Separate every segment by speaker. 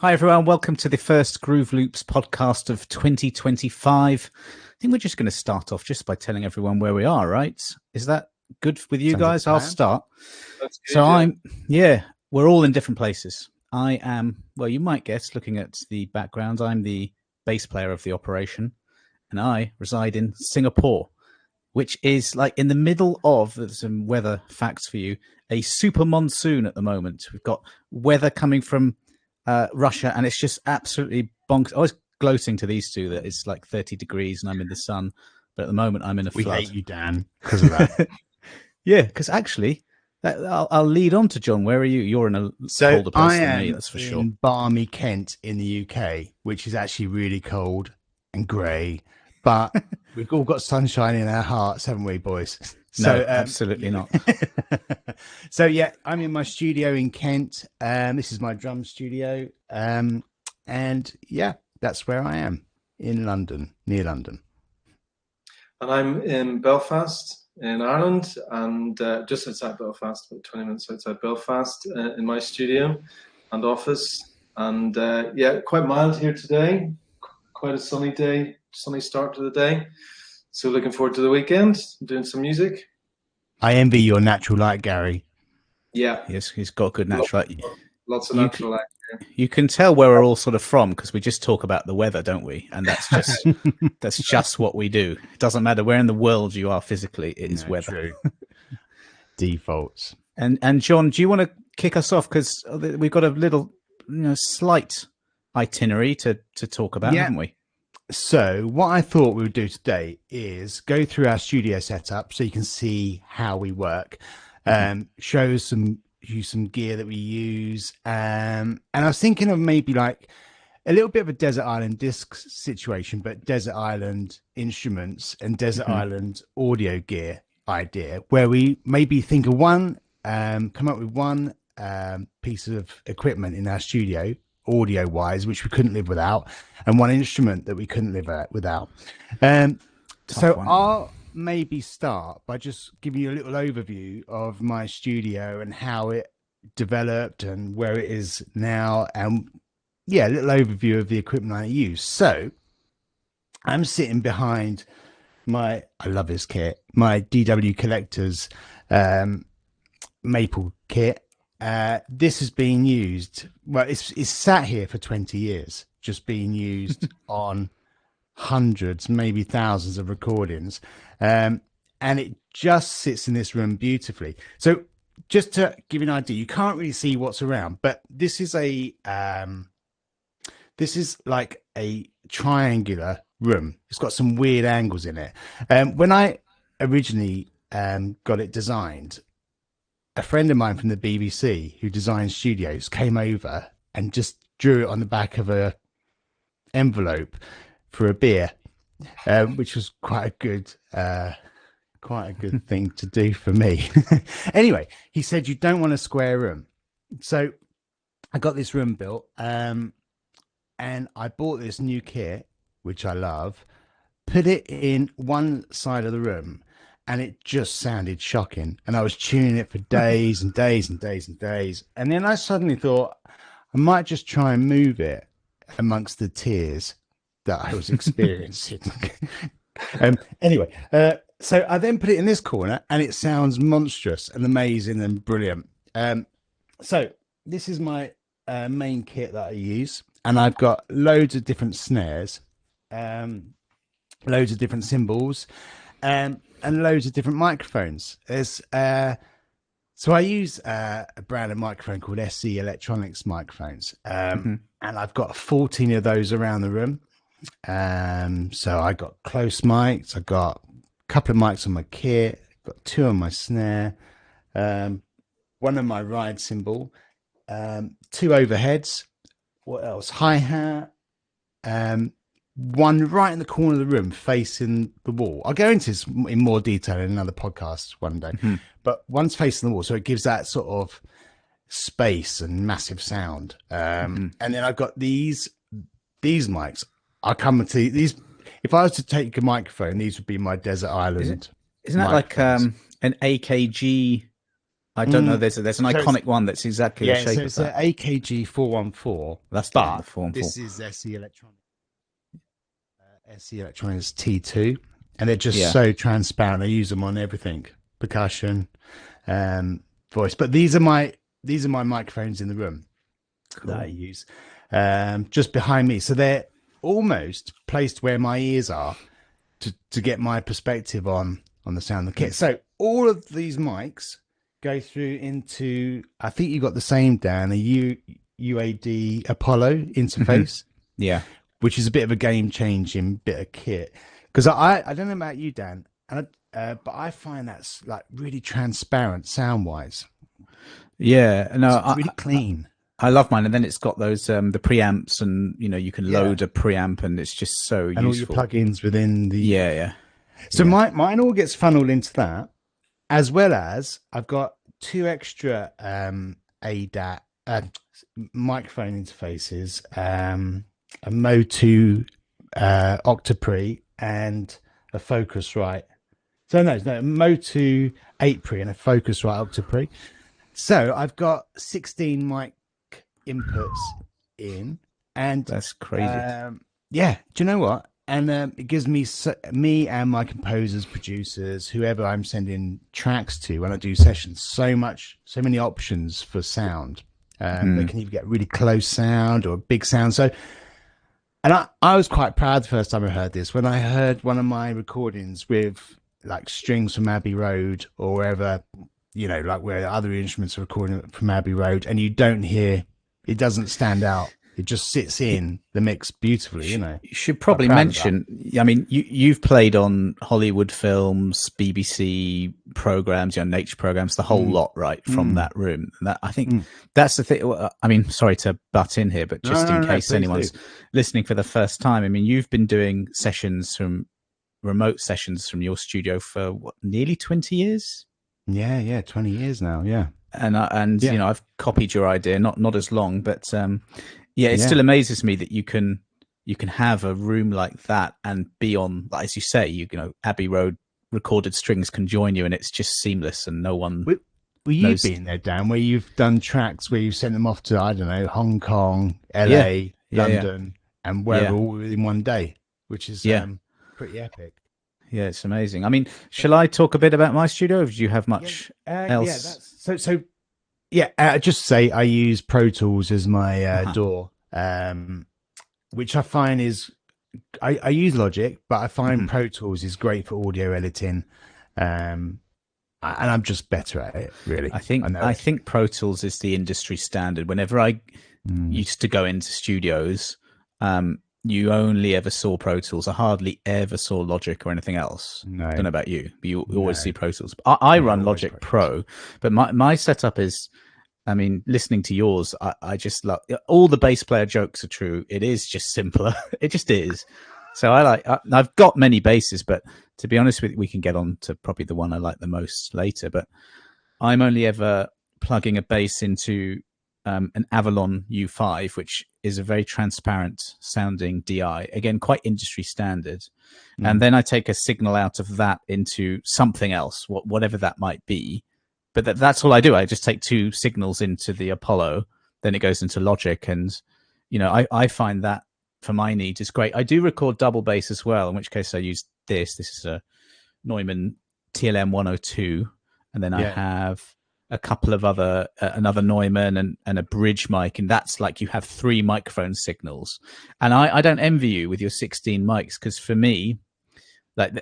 Speaker 1: Hi, everyone. Welcome to the first Groove Loops podcast of 2025. I think we're just going to start off just by telling everyone where we are, right? Is that good with you guys? I'll start.
Speaker 2: That's good,
Speaker 1: So we're all in different places. I am, well, you might guess, looking at the background, I'm the bass player of the operation, and I reside in Singapore, which is like in the middle of, there's some weather facts for you, a super monsoon at the moment. We've got weather coming from Russia, and it's just absolutely bonkers. I was gloating to these two that it's like 30 degrees and I'm in the sun, but at the moment I'm in a flood.
Speaker 3: We hate you, Dan, because of that.
Speaker 1: Yeah, because actually, I'll lead on to John. Where are you? You're in a colder place than me, that's for sure.
Speaker 3: In balmy Kent in the UK, which is actually really cold and grey, but we've all got sunshine in our hearts, haven't we, boys?
Speaker 1: So, no, absolutely not.
Speaker 3: So yeah, I'm in my studio in Kent. This is my drum studio, and yeah, that's where I am in London, near London.
Speaker 2: And I'm in Belfast, in Ireland, and just outside Belfast, about 20 minutes outside Belfast, in my studio and office. And yeah, quite mild here today. Quite a sunny day, sunny start to the day. So looking forward to the weekend. I'm doing some music.
Speaker 3: I envy your natural light, Gary.
Speaker 2: Yeah.
Speaker 1: Yes, he's got good natural light.
Speaker 2: Lots of natural light.
Speaker 1: You can tell where we're all sort of from because we just talk about the weather, don't we? And that's just that's just what we do. It doesn't matter where in the world you are physically, it is weather.
Speaker 3: True. Defaults.
Speaker 1: And John, do you want to kick us off? Because we've got a little, slight itinerary to talk about, haven't we?
Speaker 3: So what I thought we would do today is go through our studio setup so you can see how we work, show you some gear that we use. And I was thinking of maybe like a little bit of a Desert Island Disc situation, but Desert Island instruments and Desert Island audio gear idea, where we maybe think of come up with one piece of equipment in our studio, audio wise, which we couldn't live without, and one instrument that we couldn't live without. So I'll maybe start by just giving you a little overview of my studio and how it developed and where it is now, and a little overview of the equipment I use. So I'm sitting behind I love this kit, my DW Collectors Maple kit. This has been used, it's sat here for 20 years, just being used on hundreds, maybe thousands of recordings. And it just sits in this room beautifully. So just to give you an idea, you can't really see what's around, but this is like a triangular room. It's got some weird angles in it. When I originally got it designed, a friend of mine from the BBC who designs studios came over and just drew it on the back of a envelope for a beer, which was quite a good thing to do for me. Anyway, he said, you don't want a square room. So I got this room built, and I bought this new kit, which I love, put it in one side of the room, and it just sounded shocking. And I was tuning it for days and days and days and days. And then I suddenly thought I might just try and move it amongst the tears that I was experiencing. Anyway, so I then put it in this corner, and it sounds monstrous and amazing and brilliant. So this is my main kit that I use. And I've got loads of different snares, loads of different cymbals, and loads of different microphones. So I use a brand of microphone called SC Electronics microphones, and I've got 14 of those around the room. So I got close mics, I got a couple of mics on my kit, got 2 on my snare, 1 on my ride cymbal, 2 overheads. What else? Hi-hat, 1 right in the corner of the room facing the wall. I'll go into this in more detail in another podcast one day, but one's facing the wall, so it gives that sort of space and massive sound. And then I've got these mics. I come to these. If I was to take a microphone, these would be my Desert Island.
Speaker 1: Isn't that like an AKG I don't know. There's an
Speaker 3: So
Speaker 1: iconic one that's exactly the
Speaker 3: yeah,
Speaker 1: shape
Speaker 3: so
Speaker 1: of
Speaker 3: it's an
Speaker 1: that.
Speaker 3: AKG 414.
Speaker 1: That's the one, the
Speaker 3: But
Speaker 1: 414.
Speaker 3: this is SE Electronics T2, and they're just so transparent. I use them on everything, percussion, voice. But these are my microphones in the room that I use, just behind me. So they're almost placed where my ears are to get my perspective on the sound of the kit. So all of these mics go through into, I think you got the same, Dan, a UAD Apollo interface.
Speaker 1: Yeah.
Speaker 3: Which is a bit of a game-changing bit of kit. Because I don't know about you, Dan, but I find that's like really transparent sound-wise.
Speaker 1: Yeah, no,
Speaker 3: It's really clean.
Speaker 1: I love mine, and then it's got those the preamps, and you can load a preamp, and it's just so
Speaker 3: and
Speaker 1: useful.
Speaker 3: All your plugins within the
Speaker 1: yeah.
Speaker 3: So mine all gets funneled into that, as well as I've got 2 extra ADAT microphone interfaces, a Mo2 Octopre and a Focusrite. So no, Mo2 8pre and a Focusrite Octopre. So I've got 16 mic inputs in, and
Speaker 1: that's crazy.
Speaker 3: Yeah, do you know what? And it gives me and my composers, producers, whoever I'm sending tracks to when I do sessions, so many options for sound. They can either get really close sound or big sound. So, and I was quite proud the first time I heard this, when I heard one of my recordings with like strings from Abbey Road or wherever, like where other instruments are recording from Abbey Road, and you don't hear, it doesn't stand out. It just sits in the mix beautifully, You
Speaker 1: should probably mention, I mean, you've played on Hollywood films, BBC programs, nature programs, the whole lot, right, from that room. And that, I think that's the thing. I mean, sorry to butt in here, but just in case anyone's listening for the first time, I mean, you've been doing remote sessions from your studio for what, nearly 20 years?
Speaker 3: Yeah, 20 years now, yeah.
Speaker 1: And I've copied your idea, not as long, but it still amazes me that you can have a room like that and be on, as you say, Abbey Road recorded strings can join you, and it's just seamless, and no one.
Speaker 3: Were you been there, Dan, where you've done tracks where you've sent them off to, I don't know, Hong Kong, LA, London, and where all within one day, which is pretty epic.
Speaker 1: Yeah, it's amazing. I mean, shall I talk a bit about my studio, or do you have much else?
Speaker 3: Just say I use Pro Tools as my DAW, which I find is, I use Logic, but I find Pro Tools is great for audio editing, and I'm just better at it, really.
Speaker 1: I think Pro Tools is the industry standard. Whenever I used to go into studios, you only ever saw Pro Tools. I hardly ever saw Logic or anything else. No. I don't know about you, but you always see Pro Tools. I run Logic Pro, but my setup is, I mean, listening to yours, I just love, all the bass player jokes are true. It is just simpler. It just is. So I've got many basses, but to be honest with you, we can get on to probably the one I like the most later, but I'm only ever plugging a bass into an Avalon U5, which is a very transparent sounding DI, again, quite industry standard. And then I take a signal out of that into something else, whatever that might be. But that's all I do. I just take 2 signals into the Apollo, then it goes into Logic. And, I find that for my needs is great. I do record double bass as well, in which case I use this. This is a Neumann TLM 102. And then I have a couple of another Neumann and a bridge mic, and that's like you have 3 microphone signals. And I don't envy you with your 16 mics, because for me, like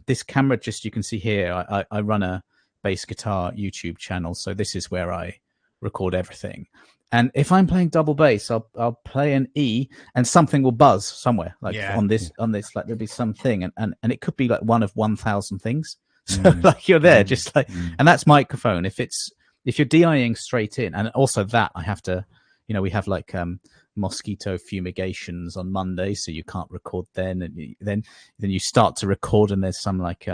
Speaker 1: this camera, just you can see here, I run a bass guitar YouTube channel, so this is where I record everything. And if I'm playing double bass, I'll play an E, and something will buzz somewhere, like on this, like there'll be something, and it could be like one of 1,000 things. So like you're there, just like, and that's microphone. If you're DIing straight in, and also that I have to, we have like mosquito fumigations on Monday, so you can't record then, and then you start to record, and there's some like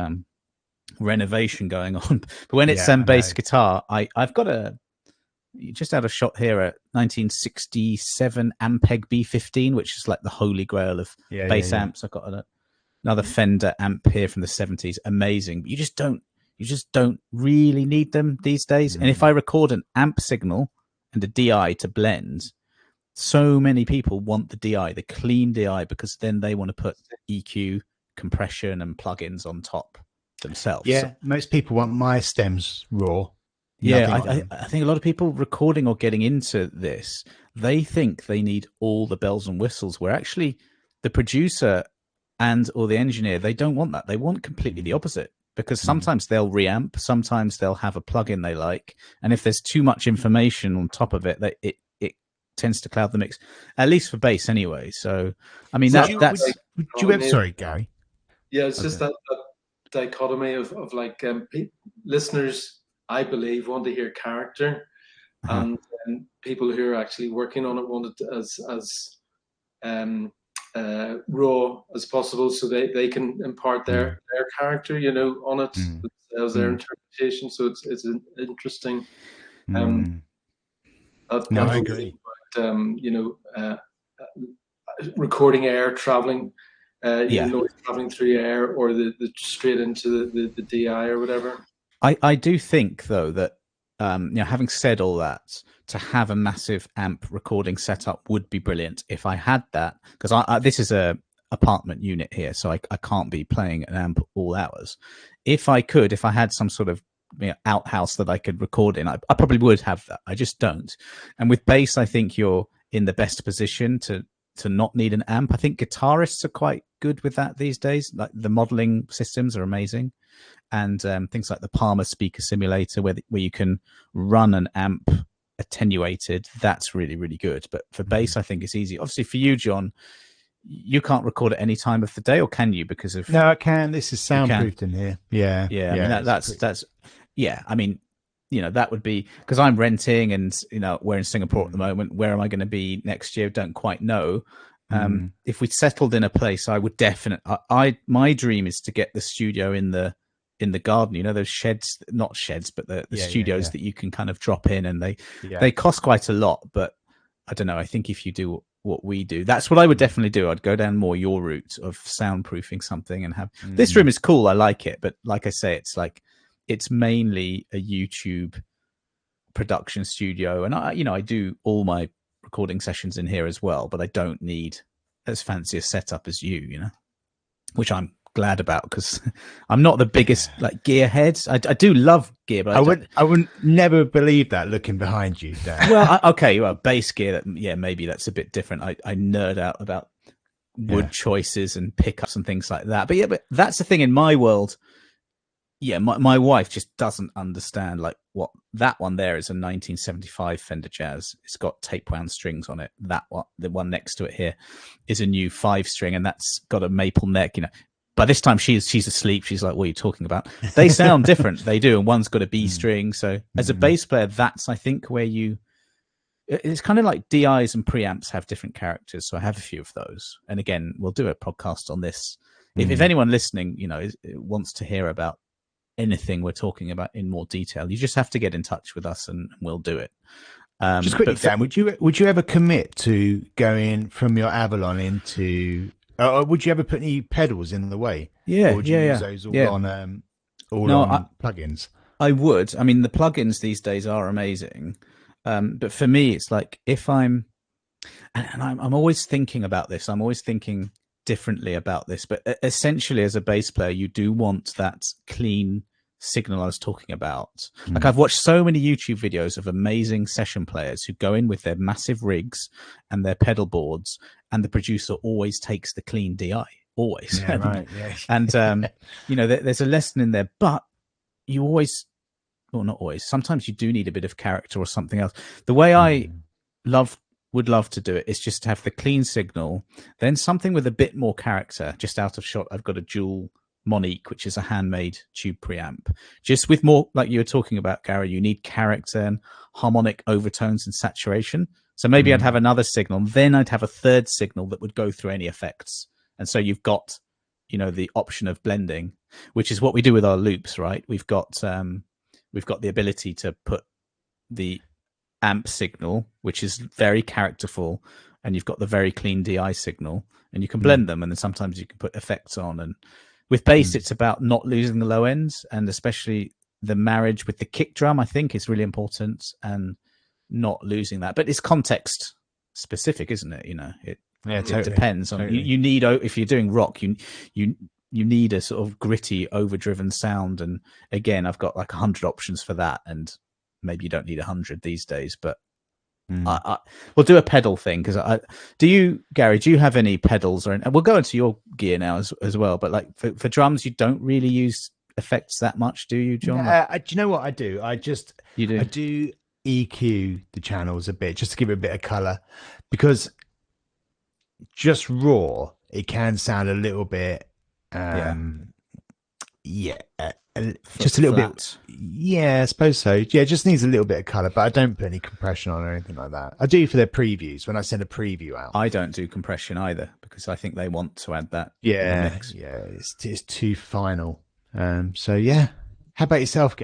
Speaker 1: renovation going on. But when it's bass guitar, I've got you just had a shot here at 1967 Ampeg B15, which is like the holy grail of bass amps. I've got another Fender amp here from the 70s, amazing. But you You just don't really need them these days. And if I record an amp signal and a DI to blend, so many people want the DI, the clean DI, because then they want to put EQ, compression, and plugins on top themselves.
Speaker 3: Yeah, most people want my stems raw.
Speaker 1: Yeah, I think a lot of people recording or getting into this, they think they need all the bells and whistles, where actually the producer or the engineer, they don't want that. They want completely the opposite, because sometimes they'll reamp, sometimes they'll have a plugin they like, and if there's too much information on top of it, it tends to cloud the mix, at least for bass anyway. So, I mean,
Speaker 3: sorry, Gary.
Speaker 2: Yeah, it's just that dichotomy of like listeners, I believe, want to hear character, and people who are actually working on it want it as raw as possible, so they can impart their character, on it, as their interpretation. So it's an interesting.
Speaker 3: I agree.
Speaker 2: About, recording air traveling. Noise traveling through air, or the straight into the DI or whatever.
Speaker 1: I do think, though, that having said all that, to have a massive amp recording setup would be brilliant if I had that, because this is a apartment unit here, so I can't be playing an amp all hours. If I had some sort of outhouse that I could record in, I probably would have that. I just don't. And with bass, I think you're in the best position to not need an amp. I think guitarists are quite good with that these days. Like the modeling systems are amazing, and things like the Palmer speaker simulator, where you can run an amp attenuated. That's really, really good. But for bass, I think it's easy. Obviously, for you, John, you can't record at any time of the day, or can you? Because of
Speaker 3: no, I can. This is soundproofed in here. Yeah.
Speaker 1: I mean, that's yeah. I mean, that would be, because I'm renting, and we're in Singapore at the moment. Where am I going to be next year? Don't quite know. If we settled in a place, I would definitely. My dream is to get the studio in the garden. Those sheds, not sheds, but the studios that you can kind of drop in, and they cost quite a lot. But I don't know. I think if you do what we do, that's what I would definitely do. I'd go down more your route of soundproofing something and have this room is cool. I like it, but like I say, it's mainly a YouTube production studio, and I do all my recording sessions in here as well, but I don't need as fancy a setup as you, which I'm glad about, because I'm not the biggest like gearhead. I do love gear, but
Speaker 3: I wouldn't never believe that looking behind you, Dan.
Speaker 1: Well, bass gear, maybe that's a bit different. I nerd out about wood choices and pickups and things like that. But that's the thing in my world. Yeah, my wife just doesn't understand, like, what that one there is a 1975 Fender Jazz. It's got tape wound strings on it. That one, the one next to it here, is a new 5-string, and that's got a maple neck. By this time she's asleep. She's like, "What are you talking about?" They sound different. They do, and one's got a B string. So as a bass player, that's, I think, where it's kind of like DIs and preamps have different characters. So I have a few of those. And again, we'll do a podcast on this. If anyone listening, wants to hear about anything we're talking about in more detail, you just have to get in touch with us and we'll do it.
Speaker 3: Just quickly, Dan, would you ever commit to going from your Avalon into, would you ever put any pedals in the way?
Speaker 1: Or
Speaker 3: would you use those all on plugins?
Speaker 1: I would. I mean, the plugins these days are amazing, but for me, it's like, if I'm always thinking about this. I'm always thinking differently about this, but essentially, as a bass player, you do want that clean signal I was talking about. Like, I've watched so many YouTube videos of amazing session players who go in with their massive rigs and their pedal boards, and the producer always takes the clean DI, always.
Speaker 3: Yeah, right. Yeah.
Speaker 1: And there's a lesson in there, but you always, well, not always, sometimes you do need a bit of character or something else. The way I would love to do it is just to have the clean signal, then something with a bit more character. Just out of shot, I've got a dual Monique, which is a handmade tube preamp, just with more, like you were talking about, Gary, you need character and harmonic overtones and saturation. So maybe I'd have another signal, then I'd have a third signal that would go through any effects. And so you've got, the option of blending, which is what we do with our loops, right? We've got the ability to put the amp signal, which is very characterful, and you've got the very clean DI signal, and you can blend them, and then sometimes you can put effects on, and With bass, it's about not losing the low ends, and especially the marriage with the kick drum, I think, is really important, and not losing that. But it's context specific, isn't it? It
Speaker 3: totally,
Speaker 1: depends on
Speaker 3: totally.
Speaker 1: you need, if you're doing rock, you need a sort of gritty, overdriven sound. And again, I've got like 100 options for that, and maybe you don't need 100 these days, but we'll do a pedal thing. Because Gary, do you have any pedals? And we'll go into your gear now as well, but like for drums, you don't really use effects that much, do you, John?
Speaker 3: Do you know what I do? I
Speaker 1: do
Speaker 3: EQ the channels a bit, just to give it a bit of color, because just raw, it can sound a little bit just a little
Speaker 1: flat.
Speaker 3: bit. Yeah, I suppose so. Yeah, it just needs a little bit of color, but I don't put any compression on or anything like that. I do for their previews when I send a preview out.
Speaker 1: I don't do compression either, because I think they want to add that.
Speaker 3: Yeah,
Speaker 1: mix.
Speaker 3: yeah, it's too final. So yeah, how about yourself?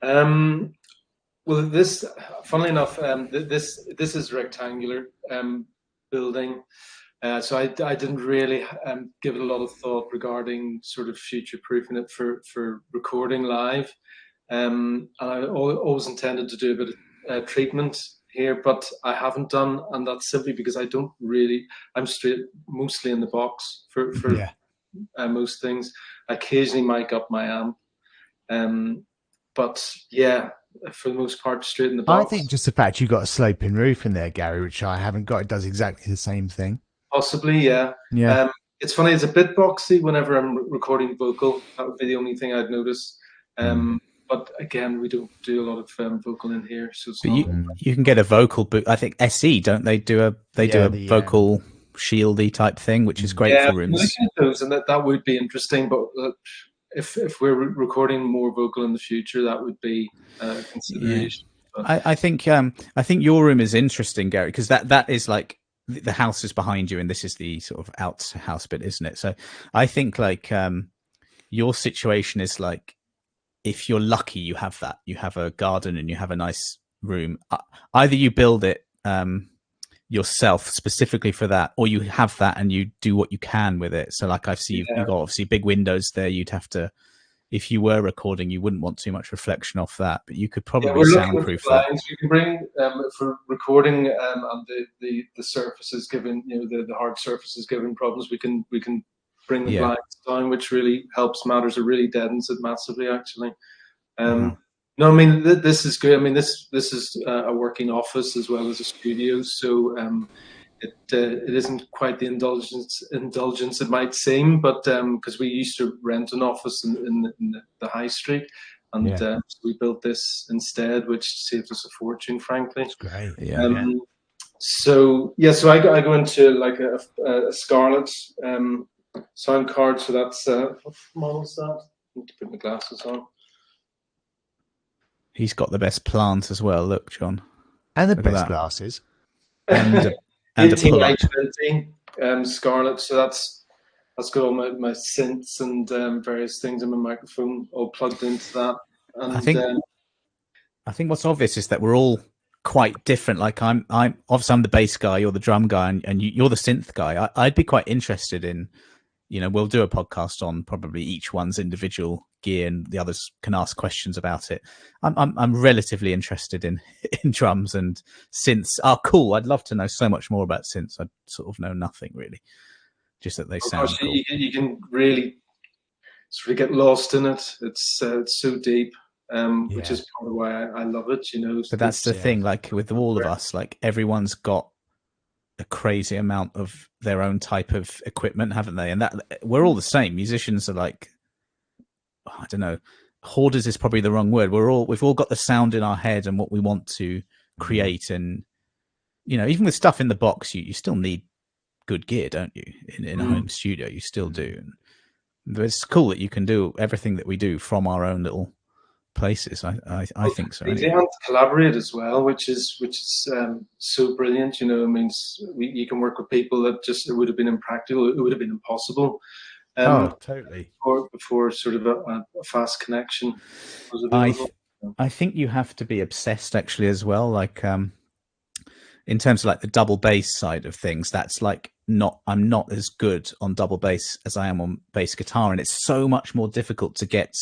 Speaker 2: Well, this, funnily enough, this is rectangular building. So I didn't really give it a lot of thought regarding sort of future-proofing it for recording live. And I always intended to do a bit of treatment here, but I haven't done, and that's simply because I'm straight mostly in the box for most things. I occasionally mic up my amp, but yeah, for the most part, straight in the box.
Speaker 3: I think just the fact you got a sloping roof in there, Gary, which I haven't got, it does exactly the same thing.
Speaker 2: Possibly, yeah.
Speaker 3: Yeah.
Speaker 2: It's funny, it's a bit boxy whenever I'm recording vocal. That would be the only thing I'd notice. But again, we don't do a lot of vocal in here, so it's not.
Speaker 1: You can get a vocal booth. I think SE, don't they do a vocal shieldy type thing, which is great for rooms.
Speaker 2: Those, and that would be interesting. But if we're recording more vocal in the future, that would be a consideration.
Speaker 1: Yeah. I think your room is interesting, Gary, because that is like the house is behind you, and this is the sort of out house bit, isn't it? So I think like your situation is like, if you're lucky, you have a garden and you have a nice room. Either you build it yourself specifically for that, or you have that and you do what you can with it. So like I see you've got obviously big windows there. You'd have to, if you were recording, you wouldn't want too much reflection off that, but you could probably soundproof that.
Speaker 2: You can bring for recording and the surfaces given, the hard surfaces given problems, we can bring the blinds down, which really helps matters. It really deadens it massively, actually. No, I mean this is good. I mean this is a working office as well as a studio, so it isn't quite the indulgence it might seem, but because we used to rent an office in the high street, and so we built this instead, which saved us a fortune, frankly.
Speaker 3: That's great.
Speaker 2: So I go into like a Scarlett sound card. So that's what model is that? I need to put my glasses on.
Speaker 1: He's got the best plant as well. Look, John,
Speaker 3: and the best glasses,
Speaker 2: and a pull-up. Scarlett. So that's got all my synths and various things in my microphone all plugged into that. And
Speaker 1: I think what's obvious is that we're all quite different. Like I'm obviously I'm the bass guy, you're the drum guy, and you're the synth guy. I'd be quite interested in, we'll do a podcast on probably each one's individual gear, and the others can ask questions about it. I'm relatively interested in drums and synths. Oh, cool! I'd love to know so much more about synths. I sort of know nothing really, just that they sound cool.
Speaker 2: You can really sort of get lost in it. It's so deep. Which is part of why I love it,
Speaker 1: But that's the thing, like with all of us, like everyone's got a crazy amount of their own type of equipment, haven't they? And that we're all the same. Musicians are like, I don't know, hoarders is probably the wrong word. We've all got the sound in our head and what we want to create. And, even with stuff in the box, you still need good gear, don't you? In a home studio, you still do. And it's cool that you can do everything that we do from our own little places. I think so.
Speaker 2: They have to collaborate as well, which is so brilliant. You can work with people that just, it would have been impractical. It would have been impossible.
Speaker 3: Totally.
Speaker 2: Before sort of a fast connection was
Speaker 1: available. I think you have to be obsessed actually as well. Like in terms of like the double bass side of things, that's like I'm not as good on double bass as I am on bass guitar, and it's so much more difficult to get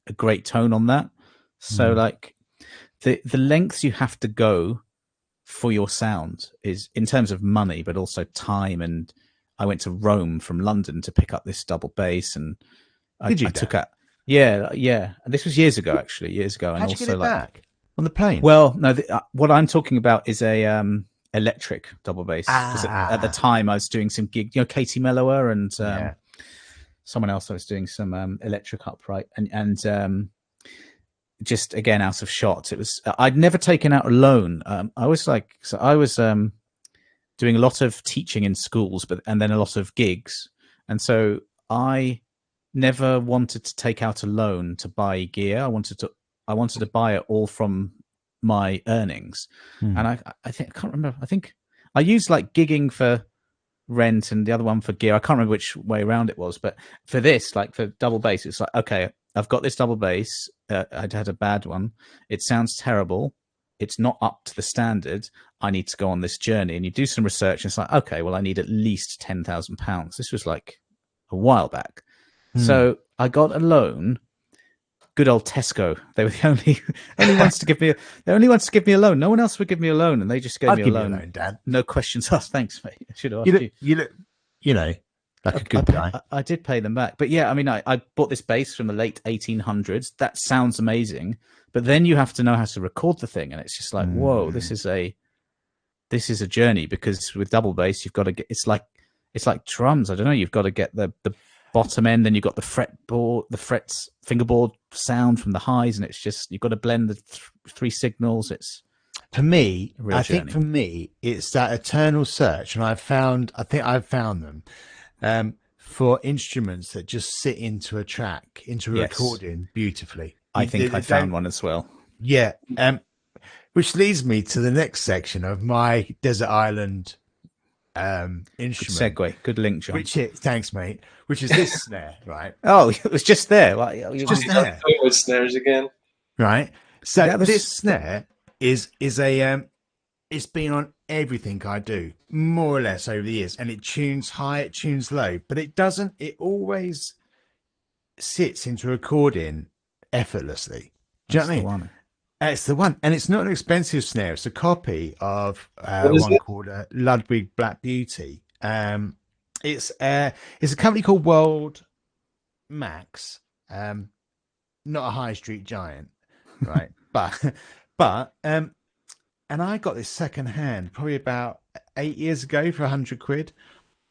Speaker 1: a great tone on that. So like the lengths you have to go for your sound is in terms of money, but also time. And I went to Rome from London to pick up this double bass, and I took out. Yeah. And this was years ago, actually, years ago. And
Speaker 3: How'd you
Speaker 1: also
Speaker 3: get it
Speaker 1: like
Speaker 3: back on the plane?
Speaker 1: well, no, what I'm talking about is a electric double bass. Because at the time I was doing some gig, you know, Katie Mellower and someone else. I was doing some electric upright and just again out of shot. It was I'd never taken out a loan. I was doing a lot of teaching in schools, and then a lot of gigs, and so I never wanted to take out a loan to buy gear. I wanted to buy it all from my earnings. And I think I can't remember. I think I used like gigging for rent and the other one for gear. I can't remember which way around it was, but for this, like for double bass, it's like, okay, I've got this double bass. I'd had a bad one. It sounds terrible. It's not up to the standard. I need to go on this journey. And you do some research, and it's like, okay, well, I need at least £10,000. This was like a while back. So I got a loan. Good old Tesco. They were the only ones to give me. The only ones to give me a loan. No one else would give me a loan, and they just gave me a loan.
Speaker 3: Dad.
Speaker 1: No questions asked. Thanks, mate. I should have asked you.
Speaker 3: You look, you know, like a good guy.
Speaker 1: I did pay them back, but yeah, I mean, I bought this bass from the late 1800s. That sounds amazing, but then you have to know how to record the thing, and it's just like, whoa, this is a journey. Because with double bass, you've got to get. It's like drums. I don't know. You've got to get the bottom end, and you've got the frets fingerboard sound from the highs, and it's just you've got to blend the three signals. It's
Speaker 3: for me, I think for me, it's that eternal search, and I think I've found them for instruments that just sit into a track, into a recording beautifully.
Speaker 1: I think I found one as well.
Speaker 3: Yeah, which leads me to the next section of my desert island instrument.
Speaker 1: Good segue, good link, John.
Speaker 3: Thanks, mate. Which is this snare, right?
Speaker 1: Oh, it was just there. Well,
Speaker 3: it's just there.
Speaker 2: With snares again,
Speaker 3: right? So this snare is a it's been on everything I do more or less over the years, and it tunes high, it tunes low, but it doesn't. It always sits into recording effortlessly. Do you know what I mean? It's the one, and it's not an expensive snare. It's a copy of one called Ludwig Black Beauty. It's a company called World Max, not a high street giant, right? but and I got this second hand probably about 8 years ago for £100.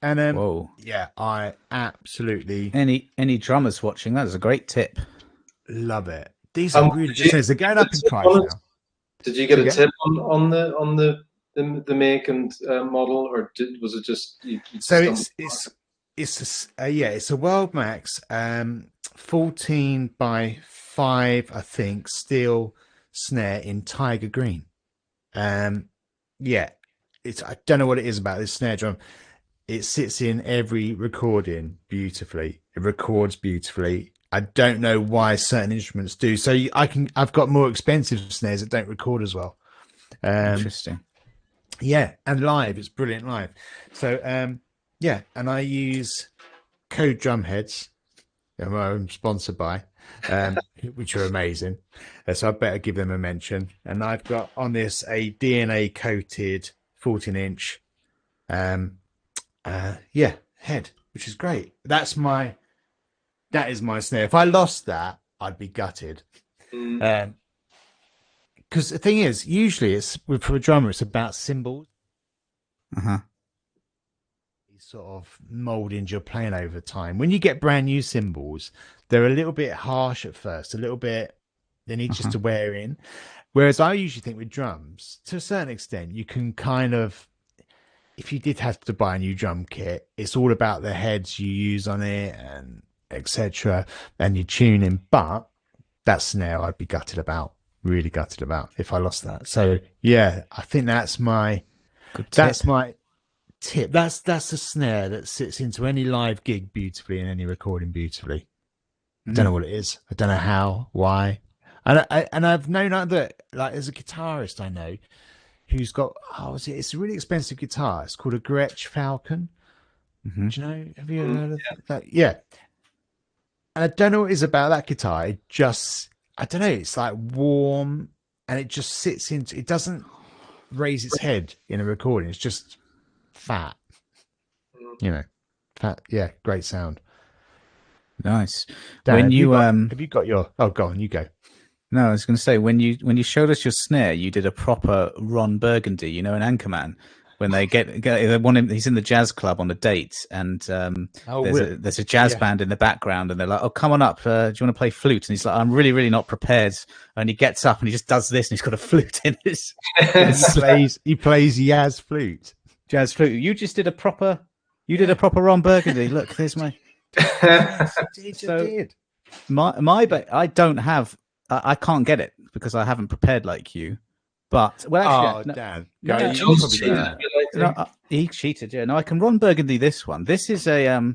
Speaker 3: And
Speaker 1: whoa,
Speaker 3: yeah, I absolutely
Speaker 1: any drummers watching, that is a great tip.
Speaker 3: Love it. These are really good snares. They're going up in price now.
Speaker 2: Did you get a tip on the make and model, or was it just?
Speaker 3: So it's a World Max 14 by 5, I think, steel snare in tiger green. Yeah, I don't know what it is about this snare drum. It sits in every recording beautifully. It records beautifully. I don't know why certain instruments do. So I've got more expensive snares that don't record as well.
Speaker 1: Interesting.
Speaker 3: Yeah, and live, it's brilliant live. So yeah, and I use Code Drum Heads, I'm sponsored by, which are amazing. So I better give them a mention. And I've got on this a DNA coated 14-inch, head, which is great. That is my snare. If I lost that, I'd be gutted. Because the thing is, usually for a drummer, it's about cymbals. Sort of mold into your playing over time. When you get brand new cymbals, they're a little bit harsh at first, a little bit, they need just to wear in. Whereas I usually think with drums, to a certain extent, you can kind of, if you did have to buy a new drum kit, it's all about the heads you use on it and etc. and your tuning. But that snare I'd be really gutted about if I lost that. So yeah, I think that's my tip. That's a snare that sits into any live gig beautifully and any recording beautifully. I don't know what it is. I don't know how, why. And I've known that, like, as a guitarist, I know who's got it's a really expensive guitar. It's called a Gretsch Falcon.
Speaker 1: Mm-hmm.
Speaker 3: Do you know? Have you heard of that? Yeah. And I don't know what it is about that guitar. It just, I don't know. It's like warm, and it just sits into. It doesn't raise its head in a recording. It's just fat. You know, fat. Yeah, great sound.
Speaker 1: Nice.
Speaker 3: Dan,
Speaker 1: When
Speaker 3: have
Speaker 1: you
Speaker 3: have you got your? Oh, go on, you go.
Speaker 1: No, I was going to say when you showed us your snare, you did a proper Ron Burgundy, you know, an Anchorman. When they they want him, he's in the jazz club on a date, and there's a jazz band in the background, and they're like, "Oh, come on up, do you want to play flute?" And he's like, "I'm really, really not prepared." And he gets up and he just does this, and he's got a flute in his.
Speaker 3: He plays jazz flute.
Speaker 1: Jazz flute. You just did a proper Ron Burgundy. Look, there's my.
Speaker 3: Yes, you did.
Speaker 1: I don't have. I can't get it because I haven't prepared like you. But actually,
Speaker 3: Dan,
Speaker 1: he cheated. Yeah, no, I can Ron Burgundy this one. This is a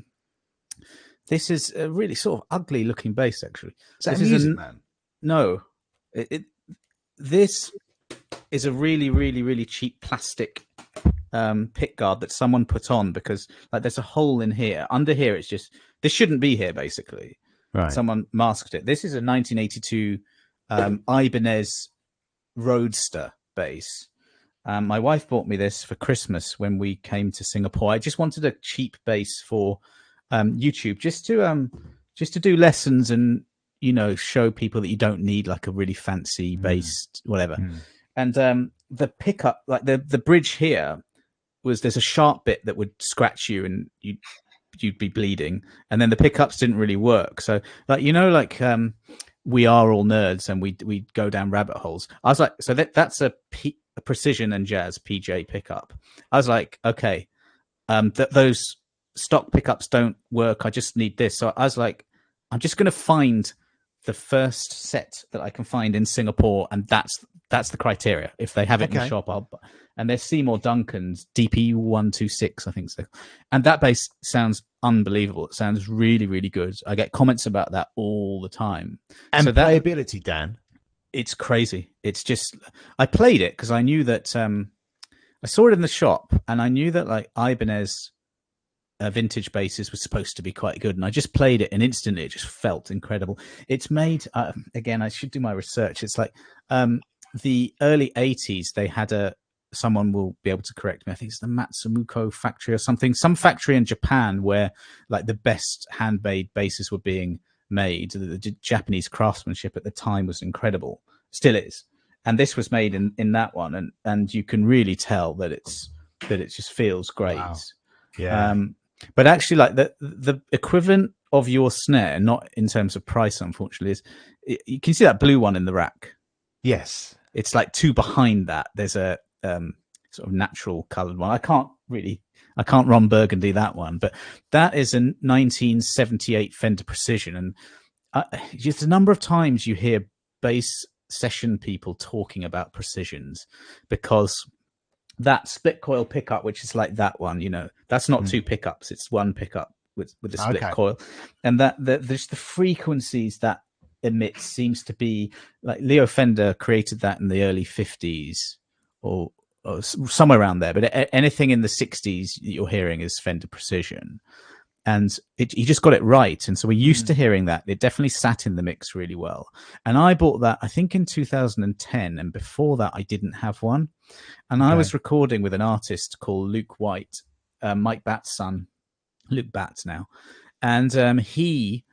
Speaker 1: really sort of ugly looking bass. Actually,
Speaker 3: this is man.
Speaker 1: No, this is a really, really, really cheap plastic pick guard that someone put on because like there's a hole in here. Under here, it's just this shouldn't be here. Basically,
Speaker 3: right?
Speaker 1: Someone masked it. This is a 1982 Ibanez Roadster bass. My wife bought me this for Christmas when we came to Singapore. I just wanted a cheap bass for YouTube, just to do lessons and show people that you don't need like a really fancy bass, whatever. And the pickup, like the bridge here, there's a sharp bit that would scratch you and you'd be bleeding, and then the pickups didn't really work. So like we are all nerds and we go down rabbit holes. I was like, so that's a precision and jazz PJ pickup. I was like, okay, those stock pickups don't work. I just need this. So I was like, I'm just going to find the first set that I can find in Singapore, and that's the criteria. If they have it in the shop, and there's Seymour Duncan's DP126, I think so. And that bass sounds unbelievable. It sounds really, really good. I get comments about that all the time.
Speaker 3: And so playability, Dan?
Speaker 1: It's crazy. It's just, I played it because I knew that, I saw it in the shop and I knew that like Ibanez vintage basses was supposed to be quite good. And I just played it and instantly it just felt incredible. It's made, again, I should do my research. It's like the early 80s, they had someone will be able to correct me. I think it's the Matsumuko factory or something, some factory in Japan where like the best handmade basses were being made. The Japanese craftsmanship at the time was incredible, still is. And this was made in that one. And you can really tell that it just feels great. Wow.
Speaker 3: Yeah.
Speaker 1: But actually like the equivalent of your snare, not in terms of price, unfortunately, is you can see that blue one in the rack.
Speaker 3: Yes.
Speaker 1: It's like two behind that. There's a sort of natural coloured one. I can't Ron Burgundy that one, but that is a 1978 Fender Precision. And just a number of times you hear bass session people talking about Precisions because that split coil pickup, which is like that one, that's not two pickups. It's one pickup with the split coil. And there's the frequencies that emits seems to be like Leo Fender created that in the early 50s or somewhere around there, but anything in the 60s you're hearing is Fender Precision, and he just got it right. And so we're used to hearing that. It definitely sat in the mix really well. And I bought that I think in 2010, and before that I didn't have one. And I was recording with an artist called Luke White, Mike Batt's son, Luke Batt now, and he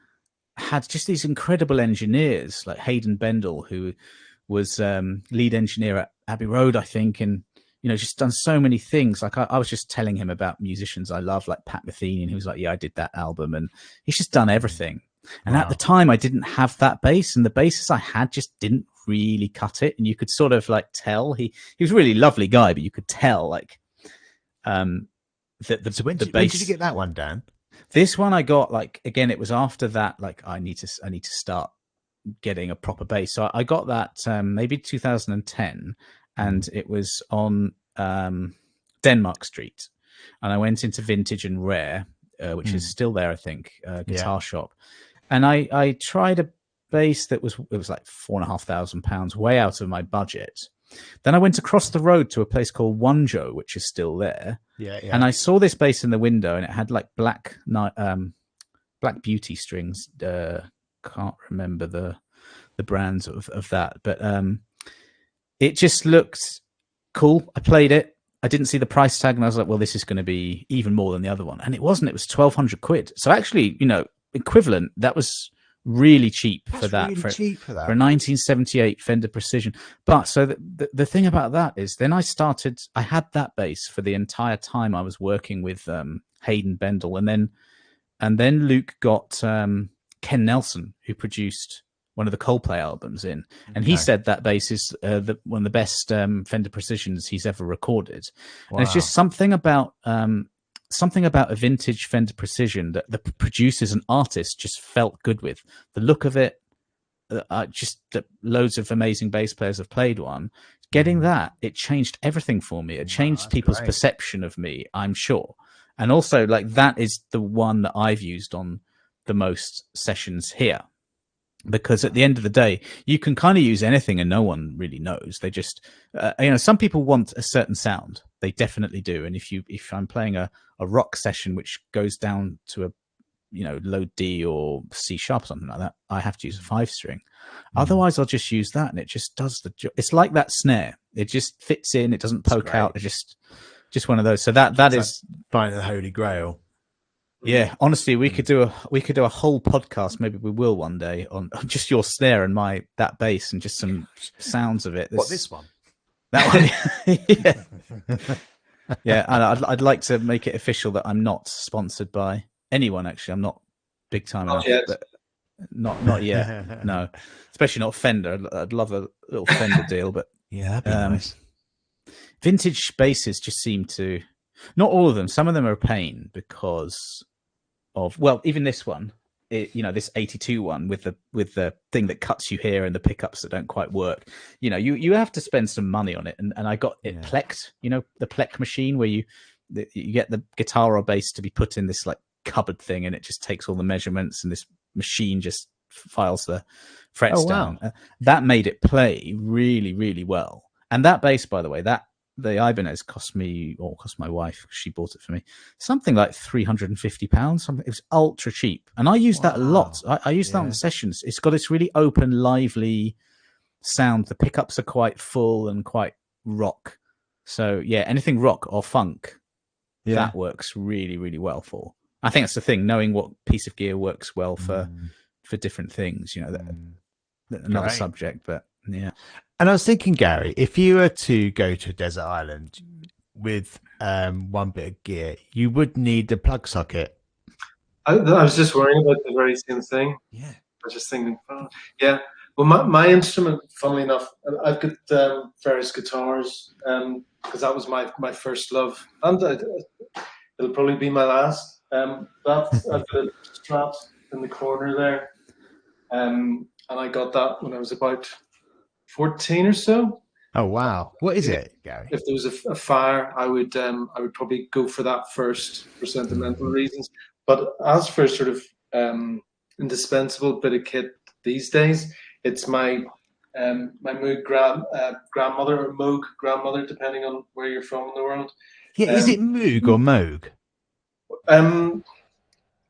Speaker 1: had just these incredible engineers like Hayden Bendel, who was lead engineer at Abbey Road, I think, and just done so many things. Like I was just telling him about musicians I love, like Pat Metheny, and he was like, yeah, I did that album. And he's just done everything. And at the time I didn't have that bass, and the basses I had just didn't really cut it. And you could sort of like tell he was a really lovely guy, but you could tell like
Speaker 3: when did you get that one, Dan?
Speaker 1: This one I got like, again, it was after that, like I need to start getting a proper bass. So I got that maybe 2010, and it was on Denmark Street, and I went into Vintage and Rare, which is still there, I think, guitar shop, and I tried a bass that was like £4,500, way out of my budget, Then I went across the road to a place called Wanjo, which is still there.
Speaker 3: Yeah, yeah.
Speaker 1: And I saw this bass in the window, and it had like Black Beauty strings. Can't remember the brands of that, but it just looked cool. I played it. I didn't see the price tag, and I was like, well, this is going to be even more than the other one. And it wasn't. It was 1,200 quid. So actually, equivalent. That was really cheap for that.
Speaker 3: Really cheap for that.
Speaker 1: For a 1978 Fender Precision. But so the thing about that is, then I had that bass for the entire time I was working with Hayden Bendel, and then Luke got Ken Nelson, who produced one of the Coldplay albums and he said that bass is one of the best Fender Precisions he's ever recorded. Wow. And it's just something about a vintage Fender Precision that the producers and artists just felt good with. The look of it, just that loads of amazing bass players have played one. Getting that, it changed everything for me. It changed people's perception of me, I'm sure. And also, like, that is the one that I've used on the most sessions here. Because at the end of the day, you can kind of use anything and no one really knows. They just, some people want a certain sound. They definitely do. And if I'm playing a rock session, which goes down to a, low D or C sharp, something like that, I have to use a 5-string. Otherwise, I'll just use that, and it just does the job. It's like that snare. It just fits in. It doesn't poke out. It just one of those. So that is
Speaker 3: finding the holy grail.
Speaker 1: Yeah, honestly, we could do a whole podcast. Maybe we will one day on just your snare and that bass and just some sounds of it.
Speaker 3: This one?
Speaker 1: That one. Yeah. Yeah, and I'd like to make it official that I'm not sponsored by anyone. Actually, I'm not big time enough.
Speaker 2: Yet.
Speaker 1: But not yet. No, especially not Fender. I'd love a little Fender deal, but
Speaker 3: yeah, that'd be nice.
Speaker 1: Vintage basses just seem to, not all of them. Some of them are a pain because of, well, even this one, this 82 one with the thing that cuts you here and the pickups that don't quite work. You have to spend some money on it, and I got it plecked. The pleck machine where you get the guitar or bass to be put in this like cupboard thing, and it just takes all the measurements, and this machine just files the frets down. That made it play really, really well. And that bass, by the way, the Ibanez cost my wife, she bought it for me, something like £350. Something, it was ultra cheap, and I used that a lot. I used that on the sessions. It's got this really open, lively sound. The pickups are quite full and quite rock. So yeah, anything rock or funk, that works really, really well for. I think that's the thing, knowing what piece of gear works well for different things. Another subject, but yeah.
Speaker 3: And I was thinking, Gary, if you were to go to a desert island with one bit of gear, you would need a plug socket.
Speaker 2: I was just worrying about the very same thing.
Speaker 3: Yeah.
Speaker 2: I was just thinking, yeah. Well, my instrument, funnily enough, I've got various guitars because that was my first love, and it'll probably be my last. I've got a Strat in the corner there, and I got that when I was about 14 or so.
Speaker 3: Oh wow! What is it, Gary?
Speaker 2: If there was a fire, I would probably go for that first for sentimental reasons. But as for sort of indispensable bit of kit these days, it's my Moog grandmother or Moog grandmother, depending on where you're from in the world.
Speaker 3: Yeah, is it Moog or Moog?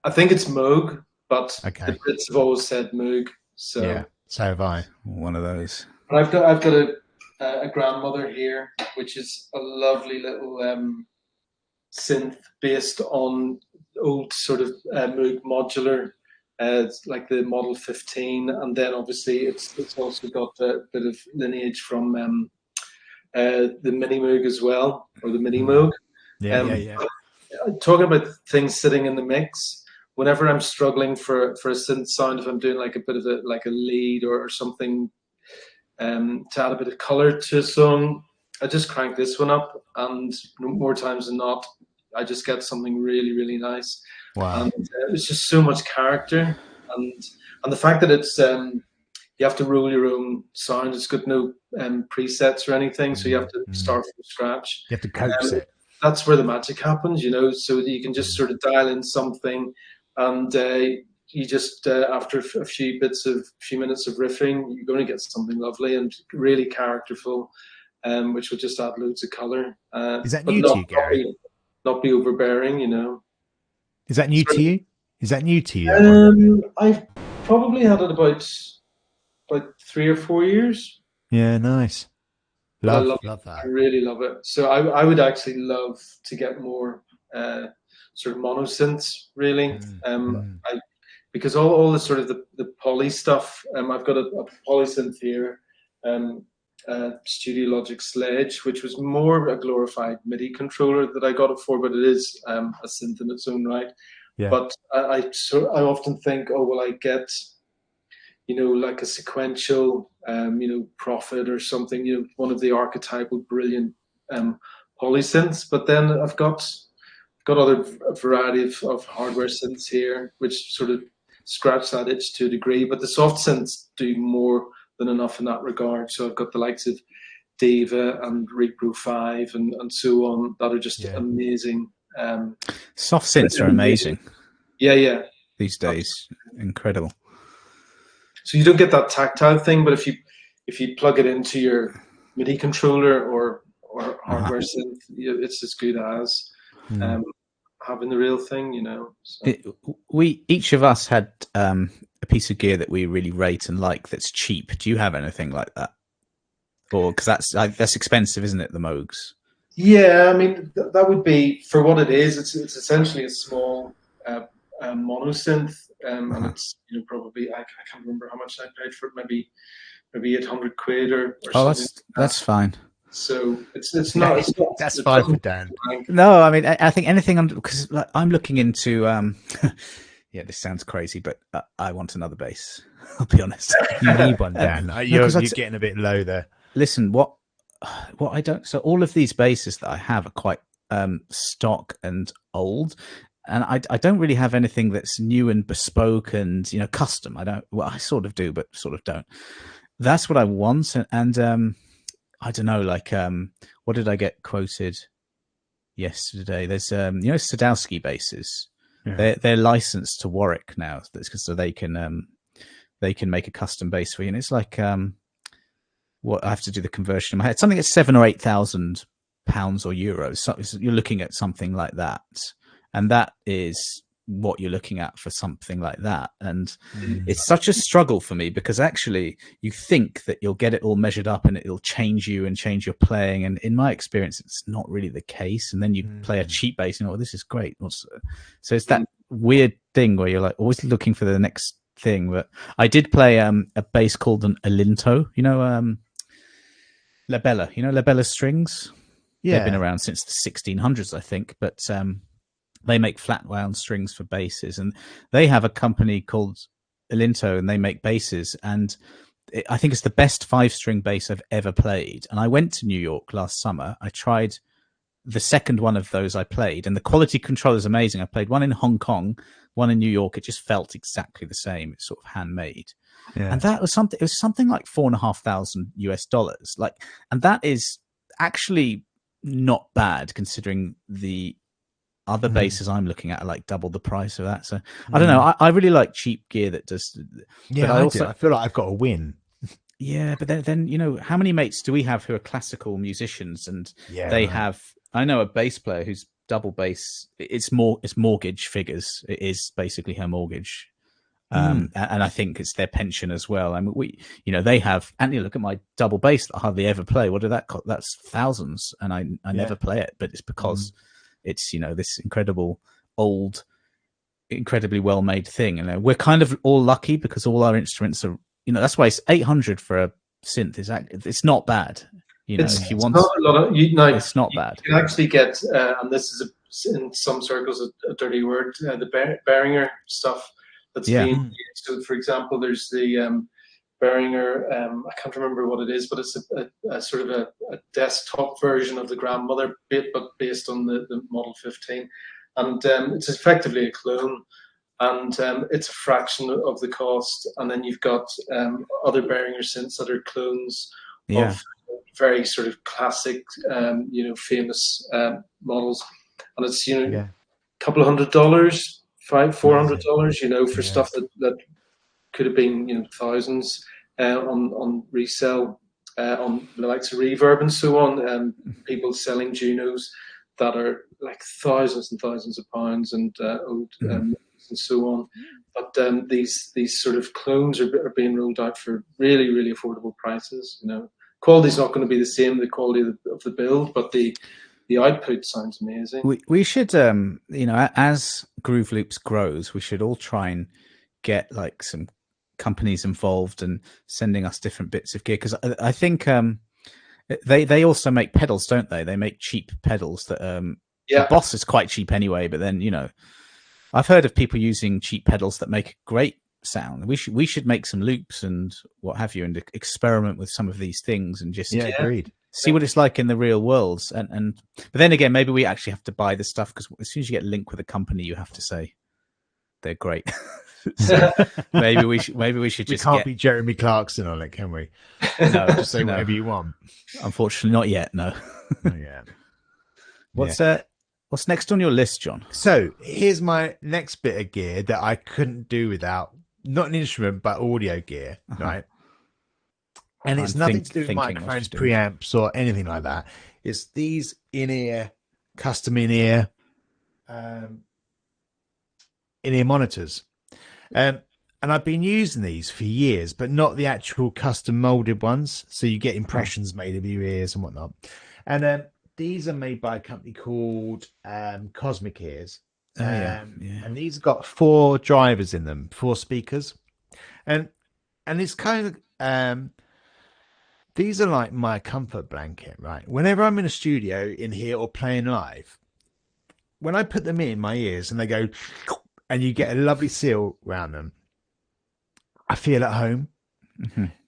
Speaker 2: I think it's Moog, but the Brits have always said Moog. So
Speaker 3: yeah, so have I.
Speaker 1: One of those.
Speaker 2: But I've got a grandmother here, which is a lovely little synth based on old sort of Moog modular. It's like the Model 15, and then obviously it's also got a bit of lineage from the Mini Moog as well, or the Mini Moog.
Speaker 3: Yeah.
Speaker 2: Talking about things sitting in the mix, whenever I'm struggling for a synth sound, if I'm doing like a bit of a lead or something to add a bit of color to a song, I just crank this one up, and more times than not, I just get something really, really nice.
Speaker 3: Wow!
Speaker 2: And it's just so much character, and the fact that it's you have to roll your own sound. It's got no presets or anything, so you have to start from scratch.
Speaker 3: You have to coax it.
Speaker 2: That's where the magic happens, so that you can just sort of dial in something, and you just after a few minutes of riffing, you're going to get something lovely and really characterful. which will just add loads of color.
Speaker 3: Is that
Speaker 2: but
Speaker 3: new to you, Gary?
Speaker 2: Not be overbearing, you know.
Speaker 3: Is that new to you? Is that new to you, that one?
Speaker 2: I've probably had it about 3 or 4 years.
Speaker 3: Yeah, nice.
Speaker 2: But I
Speaker 3: Love
Speaker 2: it.
Speaker 3: that.
Speaker 2: I really love it. So I would actually love to get more sort of monosynths, really. Because all the sort of the poly stuff, I've got a polysynth here, Studio Logic Sledge, which was more a glorified MIDI controller that I got it for, but it is a synth in its own right.
Speaker 3: Yeah.
Speaker 2: But I often think, oh, will I get, you know, like a sequential, you know, Prophet or something, you know, one of the archetypal brilliant polysynths. But then I've got other variety of hardware synths here, which sort of scratch that itch to a degree. But the soft synths do more than enough in that regard. So I've got the likes of Deva and Repro 5 and so on that are just amazing.
Speaker 1: Soft synths are amazing.
Speaker 2: Yeah.
Speaker 1: These days, incredible.
Speaker 2: So you don't get that tactile thing, but if you plug it into your MIDI controller or hardware synth, it's as good as having the real thing, you know. So.
Speaker 1: We each of us had a piece of gear that we really rate and like that's cheap. Do you have anything like that? Or because that's expensive, isn't it? The Moogs.
Speaker 2: Yeah, I mean that would be for what it is. It's essentially a small monosynth, and it's, you know, probably I can't remember how much I paid for it. Maybe 800 quid or something.
Speaker 1: That's fine.
Speaker 2: So it's not.
Speaker 3: That's fine for Dan.
Speaker 1: No, I mean I think anything because I'm looking into. Yeah, this sounds crazy, but I want another bass. I'll be honest.
Speaker 3: You need one, Dan. You're getting a bit low there.
Speaker 1: Listen, what I don't. So all of these basses that I have are quite stock and old, and I don't really have anything that's new and bespoke and, you know, custom. I don't. Well, I sort of do, but sort of don't. That's what I want, and I don't know. Like, what did I get quoted yesterday? There's you know, Sadowski basses. Yeah. They're licensed to Warwick now, so they can make a custom bass for you, and it's like what I have to do the conversion in my head. Something at £7,000 or £8,000 or euros. So you're looking at something like that, and that is what you're looking at for something like that. And it's such a struggle for me because actually you think that you'll get it all measured up and it'll change you and change your playing, and in my experience it's not really the case. And then you play a cheap bass and, oh, this is great. So it's that weird thing where you're like always looking for the next thing. But I did play a bass called an Alinto, you know, Labella, you know, Labella strings. They've been around since the 1600s, I think, but they make flat wound strings for basses, and they have a company called Alinto, and they make basses. And I think it's the best 5-string bass I've ever played. And I went to New York last summer. I tried the second one of those I played, and the quality control is amazing. I played one in Hong Kong, one in New York. It just felt exactly the same. It's sort of handmade. Yeah. And that was something, it was something like $4,500 like, and that is actually not bad considering the other basses I'm looking at are like double the price of that. So I don't know. I really like cheap gear that does.
Speaker 3: Yeah, I feel like I've got to win.
Speaker 1: Yeah, but then you know, how many mates do we have who are classical musicians, and they have? I know a bass player who's double bass. It's mortgage figures. It is basically her mortgage. And I think it's their pension as well. I mean, they have, and you look at my double bass that I hardly ever play. What did that cost? That's thousands, and I never play it, but it's because it's, you know, this incredible old, incredibly well made thing. And we're kind of all lucky because all our instruments are, you know, that's why it's 800 for a synth. It's not bad. You know, if you want,
Speaker 2: not a lot of,
Speaker 1: it's not bad.
Speaker 2: You can actually get, and this is in some circles a dirty word, the Behringer stuff. That's being used. So, for example, there's the Behringer, I can't remember what it is, but it's a sort of a desktop version of the grandmother bit, but based on the Model 15. And it's effectively a clone, and it's a fraction of the cost. And then you've got other Behringer synths that are clones of very sort of classic, famous models. And it's, a couple of $100. $400, for stuff that could have been, thousands on resale. on the likes of Reverb and so on, people selling Junos that are like thousands and thousands of pounds and and so on. But these sort of clones are being rolled out for really, really affordable prices. You know, quality's not going to be the same, the quality of the build, but the output sounds amazing.
Speaker 1: We should, you know, as Groove Loops grows, we should all try and get like some companies involved and sending us different bits of gear, because I think they also make pedals, don't they? They make cheap pedals that the Boss is quite cheap anyway, but then, you know, I've heard of people using cheap pedals that make a great sound. We should make some loops and what have you, and experiment with some of these things and just
Speaker 3: agreed.
Speaker 1: See what it's like in the real world. But then again, maybe we actually have to buy this stuff, because as soon as you get a link with a company, you have to say they're great. So maybe we should just.
Speaker 3: We can't be Jeremy Clarkson on it, can we?
Speaker 1: No,
Speaker 3: just say whatever you want.
Speaker 1: Unfortunately, not yet. No.
Speaker 3: Not yet.
Speaker 1: What's next on your list, John?
Speaker 3: So here's my next bit of gear that I couldn't do without. Not an instrument, but audio gear, right? And it's nothing to do with microphones, preamps, or anything like that. It's these in-ear, custom in-ear monitors. And I've been using these for years, but not the actual custom molded ones. So you get impressions made of your ears and whatnot. And these are made by a company called Cosmic Ears. And these have got 4 drivers in them, 4 speakers. And it's kind of... these are like my comfort blanket, right? Whenever I'm in a studio in here or playing live, when I put them in my ears and they go, and you get a lovely seal around them, I feel at home.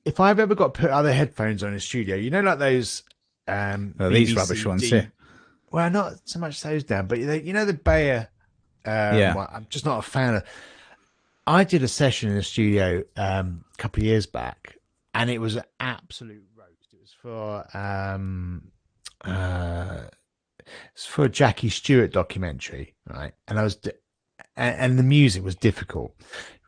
Speaker 3: If I've ever got to put other headphones on in a studio, you know, like those
Speaker 1: these rubbish ones here.
Speaker 3: Well, not so much those down, but you know the Bayer. Well, I'm just not a fan of. I did a session in the studio a couple of years back, and it was an absolute roast. It was for a Jackie Stewart documentary, right? And and the music was difficult,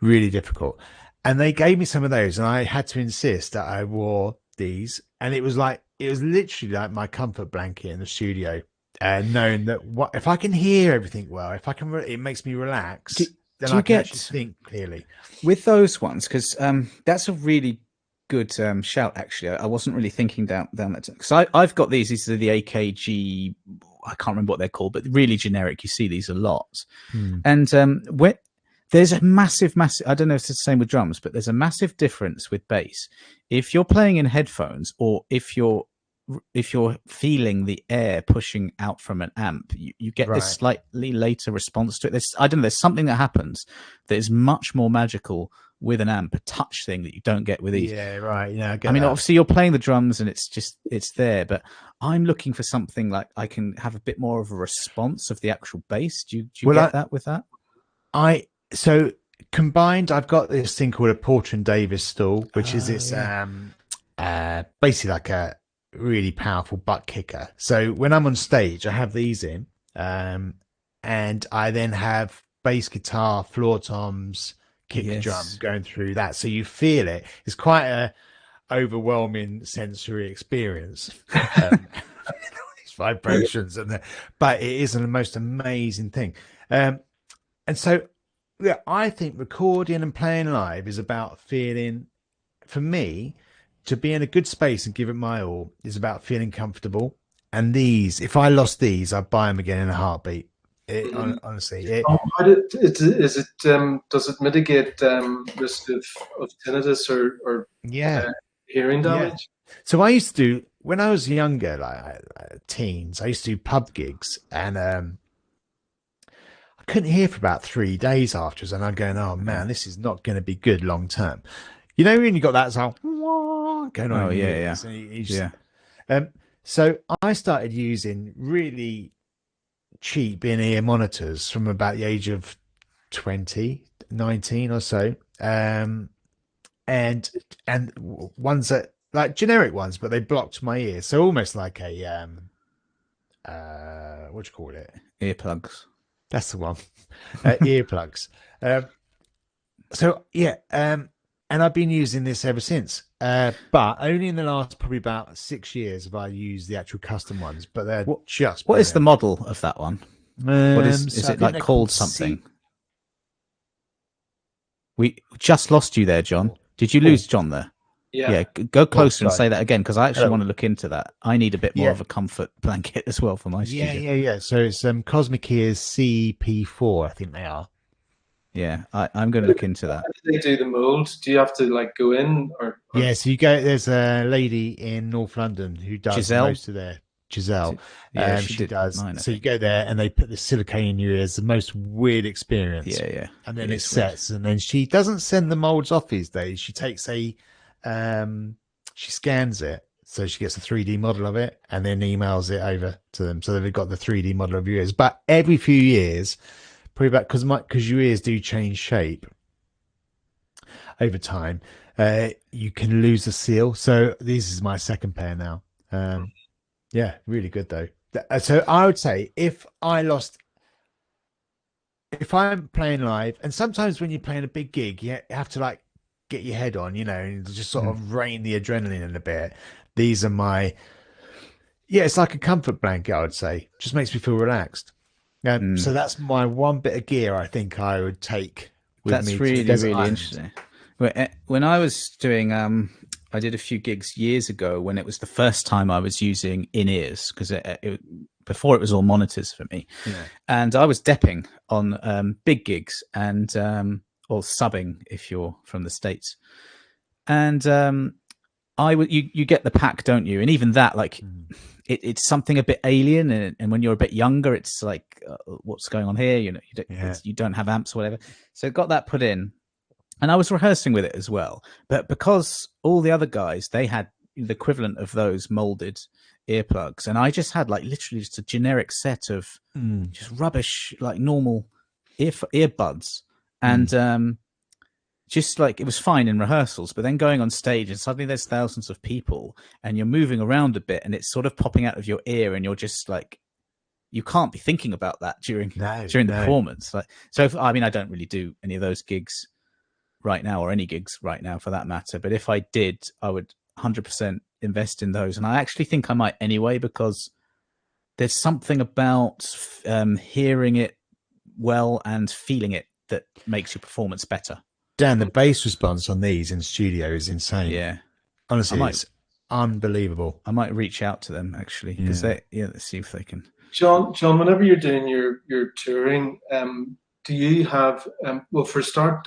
Speaker 3: really difficult. And they gave me some of those, and I had to insist that I wore these, and it was literally like my comfort blanket in the studio, knowing that if I can hear everything well, if I can, it makes me relax. Then I can actually think clearly
Speaker 1: with those ones, because that's a really good shout. Actually, I wasn't really thinking down that, because I've got these. These are the AKG. I can't remember what they're called, but really generic. You see these a lot, and there's a massive. I don't know if it's the same with drums, but there's a massive difference with bass. If you're playing in headphones, or if you're feeling the air pushing out from an amp, you get this slightly later response to it. There's something that happens that is much more magical with an amp, a touch thing that you don't get with these.
Speaker 3: Yeah, right. Yeah,
Speaker 1: I mean, obviously you're playing the drums and it's there, but I'm looking for something like I can have a bit more of a response of the actual bass. Do you get that with that?
Speaker 3: So combined, I've got this thing called a Porter and Davis stall, which is this basically like a really powerful butt kicker. So when I'm on stage, I have these in, and I then have bass guitar, floor toms, kick drum going through that. So you feel it. It's quite a overwhelming sensory experience. These vibrations but it is the most amazing thing. And so yeah, I think recording and playing live is about feeling, for me, to be in a good space and give it my all is about feeling comfortable. And these, if I lost these, I'd buy them again in a heartbeat. Honestly,
Speaker 2: does it mitigate risk of tinnitus or hearing damage?
Speaker 3: So I used to do, when I was younger, like teens, I used to do pub gigs, and I couldn't hear for about 3 days afterwards, and I'm going, oh man, this is not going to be good long term. You know, when you got that sound going on, so I started using really cheap in-ear monitors from about the age of 19 or so, and ones that, like, generic ones, but they blocked my ear, so almost like a what do you call it,
Speaker 1: earplugs.
Speaker 3: That's the one. Earplugs. So yeah, and I've been using this ever since. But only in the last probably about 6 years have I used the actual custom ones. But they're
Speaker 1: What,
Speaker 3: just
Speaker 1: what is the
Speaker 3: brilliant.
Speaker 1: model of that one? What is
Speaker 3: So I
Speaker 1: it
Speaker 3: think
Speaker 1: like
Speaker 3: they're
Speaker 1: called
Speaker 3: called
Speaker 1: something? We just lost you there, John. Did you
Speaker 2: Oh,
Speaker 1: lose John there?
Speaker 2: yeah.
Speaker 1: Yeah, go
Speaker 3: Oh,
Speaker 1: closer and
Speaker 3: sorry.
Speaker 1: say that again, because I actually
Speaker 3: Hello.
Speaker 1: want to look into that. I need a bit more
Speaker 3: Yeah,
Speaker 1: of a comfort blanket as well for my
Speaker 3: yeah,
Speaker 1: studio.
Speaker 3: yeah, yeah. So it's Cosmic Ears CP4, I think they are.
Speaker 1: Yeah, I'm going to
Speaker 2: How
Speaker 1: look into that.
Speaker 2: do they do the mold? Do you have to like go in or
Speaker 3: Yeah, so you go. There's a lady in North London who does
Speaker 1: Giselle?
Speaker 3: most of their Giselle.
Speaker 1: Yeah, she
Speaker 3: She
Speaker 1: did
Speaker 3: does.
Speaker 1: mine, I
Speaker 3: So you
Speaker 1: think.
Speaker 3: go there and they put the silicone in your ears. The most weird experience.
Speaker 1: Yeah, yeah.
Speaker 3: And then
Speaker 1: It
Speaker 3: it
Speaker 1: is weird.
Speaker 3: sets. And then she doesn't send the molds off these days. She takes um, she scans it. So she gets a 3D model of it and then emails it over to them. So they've got the 3D model of your ears. But every few years, probably about because your ears do change shape over time, you can lose the seal. So this is my second pair now. Yeah, really good though. So I would say if I'm playing live, and sometimes when you're playing a big gig, you have to like get your head on, and just sort
Speaker 1: Mm.
Speaker 3: of rein the adrenaline in a bit. These are yeah, it's like a comfort blanket, I would say. Just makes me feel relaxed. So
Speaker 1: Mm.
Speaker 3: that's my one bit of gear I think I would take with
Speaker 1: That's
Speaker 3: me to a
Speaker 1: really,
Speaker 3: desert
Speaker 1: really
Speaker 3: island.
Speaker 1: interesting. When I was doing, I did a few gigs years ago when it was the first time I was using in ears because before it was all monitors for me,
Speaker 3: Yeah.
Speaker 1: and I was depping on big gigs and or subbing if you're from the States, and you get the pack, don't you? And even that, like,
Speaker 3: Mm.
Speaker 1: it's something a bit alien, and when you're a bit younger, it's like, what's going on here?
Speaker 3: Yeah.
Speaker 1: You don't have amps or whatever. So got that put in, and I was rehearsing with it as well. But because all the other guys, they had the equivalent of those molded earplugs, and I just had like literally just a generic set of
Speaker 3: Mm.
Speaker 1: just rubbish, like normal earbuds,
Speaker 3: Mm.
Speaker 1: and just like it was fine in rehearsals, but then going on stage and suddenly there's thousands of people and you're moving around a bit and it's sort of popping out of your ear and you're just like, you can't be thinking about that during
Speaker 3: No,
Speaker 1: the
Speaker 3: no.
Speaker 1: performance. Like, so I mean, I don't really do any of those gigs right now or any gigs right now for that matter. But if I did, I would 100% invest in those. And I actually think I might anyway, because there's something about hearing it well and feeling it that makes your performance better.
Speaker 3: Dan, the bass response on these in studio is insane.
Speaker 1: Yeah.
Speaker 3: Honestly, it's unbelievable.
Speaker 1: I might reach out to them actually because let's see if they can.
Speaker 2: John, whenever you're doing your touring, do you have well, for a start,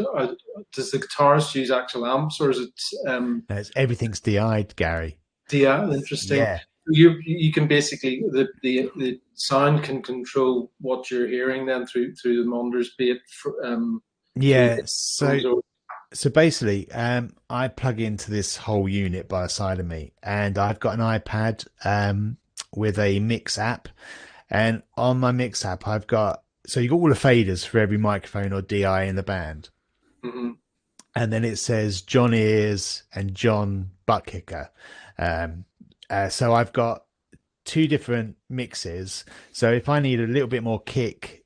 Speaker 2: does the guitarist use actual amps or is it
Speaker 3: No, everything's DI'd, Gary.
Speaker 2: interesting?
Speaker 3: Yeah.
Speaker 2: You can basically the sound can control what you're hearing then through the monitors, be it through
Speaker 3: Yeah.
Speaker 2: the
Speaker 3: So basically, I plug into this whole unit by the side of me, and I've got an iPad with a mix app, and on my mix app, I've got you got all the faders for every microphone or DI in the band,
Speaker 2: mm-hmm.
Speaker 3: and then it says John Ears and John Buttkicker. So I've got two different mixes. So if I need a little bit more kick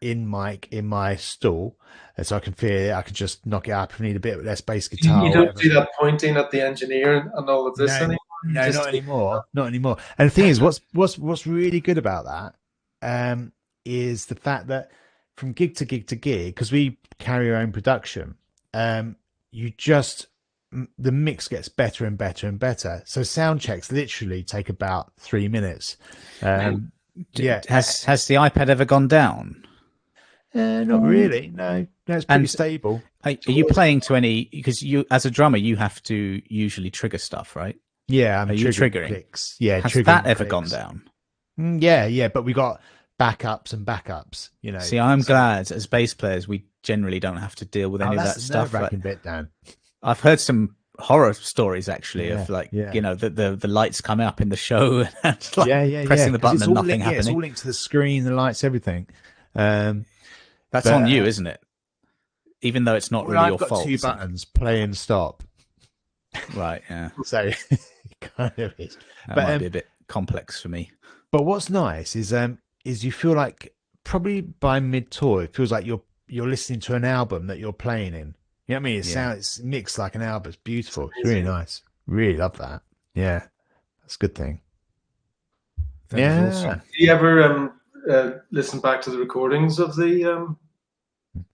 Speaker 3: in my stall, so I can feel it, I can just knock it up. If I need a bit less bass guitar,
Speaker 2: You
Speaker 3: or
Speaker 2: don't
Speaker 3: whatever.
Speaker 2: do that pointing at the engineer and all of this
Speaker 3: No,
Speaker 2: anymore. You
Speaker 3: no,
Speaker 2: just
Speaker 3: not anymore. Not anymore. And the thing is, what's really good about that is the fact that from gig to gig to gig, because we carry our own production, you just the mix gets better and better and better. So sound checks literally take about 3 minutes. Yeah.
Speaker 1: Has the iPad ever gone down?
Speaker 3: Not really. No, it's pretty
Speaker 1: And
Speaker 3: stable.
Speaker 1: are you playing to any? Because you, as a drummer, you have to usually trigger stuff, right?
Speaker 3: Yeah, I'm
Speaker 1: Are you
Speaker 3: triggering
Speaker 1: triggering?
Speaker 3: clicks. Yeah,
Speaker 1: Has
Speaker 3: triggering
Speaker 1: that ever
Speaker 3: clicks.
Speaker 1: gone down?
Speaker 3: Yeah, but we got backups and backups.
Speaker 1: See, I'm glad as bass players we generally don't have to deal with any of that
Speaker 3: That's the
Speaker 1: stuff.
Speaker 3: nerve-wracking bit, Dan.
Speaker 1: I've heard some horror stories actually of like
Speaker 3: yeah.
Speaker 1: the lights come up in the show and like
Speaker 3: yeah,
Speaker 1: pressing the button and nothing
Speaker 3: happening.
Speaker 1: happening.
Speaker 3: It's all linked to the screen, the lights, everything.
Speaker 1: That's on you, isn't it? Even though it's not really your fault.
Speaker 3: I've got two buttons, play and stop.
Speaker 1: Right, yeah.
Speaker 3: So it kind of is.
Speaker 1: That might be a bit complex for me.
Speaker 3: But what's nice is you feel like probably by mid-tour, it feels like you're listening to an album that you're playing in. You know what I mean? It
Speaker 1: Yeah.
Speaker 3: sounds it's mixed like an album. It's beautiful. It's really nice. Really love that. Yeah, that's a good thing.
Speaker 1: That is awesome.
Speaker 2: Do you ever listen back to the recordings of the?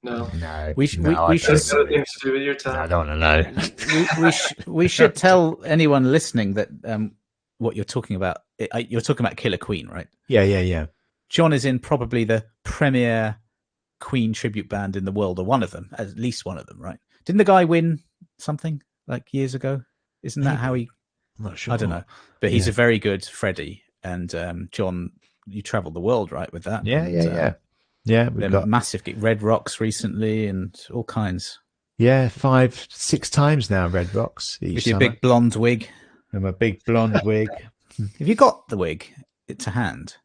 Speaker 2: No.
Speaker 3: No,
Speaker 1: We sh-
Speaker 3: no,
Speaker 1: we-
Speaker 3: I
Speaker 1: we
Speaker 3: don't
Speaker 1: should-
Speaker 2: It's got
Speaker 3: know.
Speaker 2: things to do with your
Speaker 3: No, I
Speaker 2: time.
Speaker 3: don't want to know.
Speaker 1: we should tell anyone listening that what you're talking about. You're talking about Killer Queen, right?
Speaker 3: Yeah.
Speaker 1: John is in probably the premier Queen tribute band in the world, or one of them, at least one of them, right? Didn't the guy win something like years ago? Isn't that how he?
Speaker 3: I'm not sure.
Speaker 1: I don't know, but he's
Speaker 3: Yeah.
Speaker 1: a very good Freddie. And John, you travelled the world, right, with that?
Speaker 3: Yeah. We've
Speaker 1: They're
Speaker 3: got
Speaker 1: massive Red Rocks recently, and all kinds.
Speaker 3: 5, 6 times now. Red Rocks each
Speaker 1: With your
Speaker 3: summer.
Speaker 1: big blonde wig.
Speaker 3: And my big blonde wig.
Speaker 1: Have you got the wig to hand?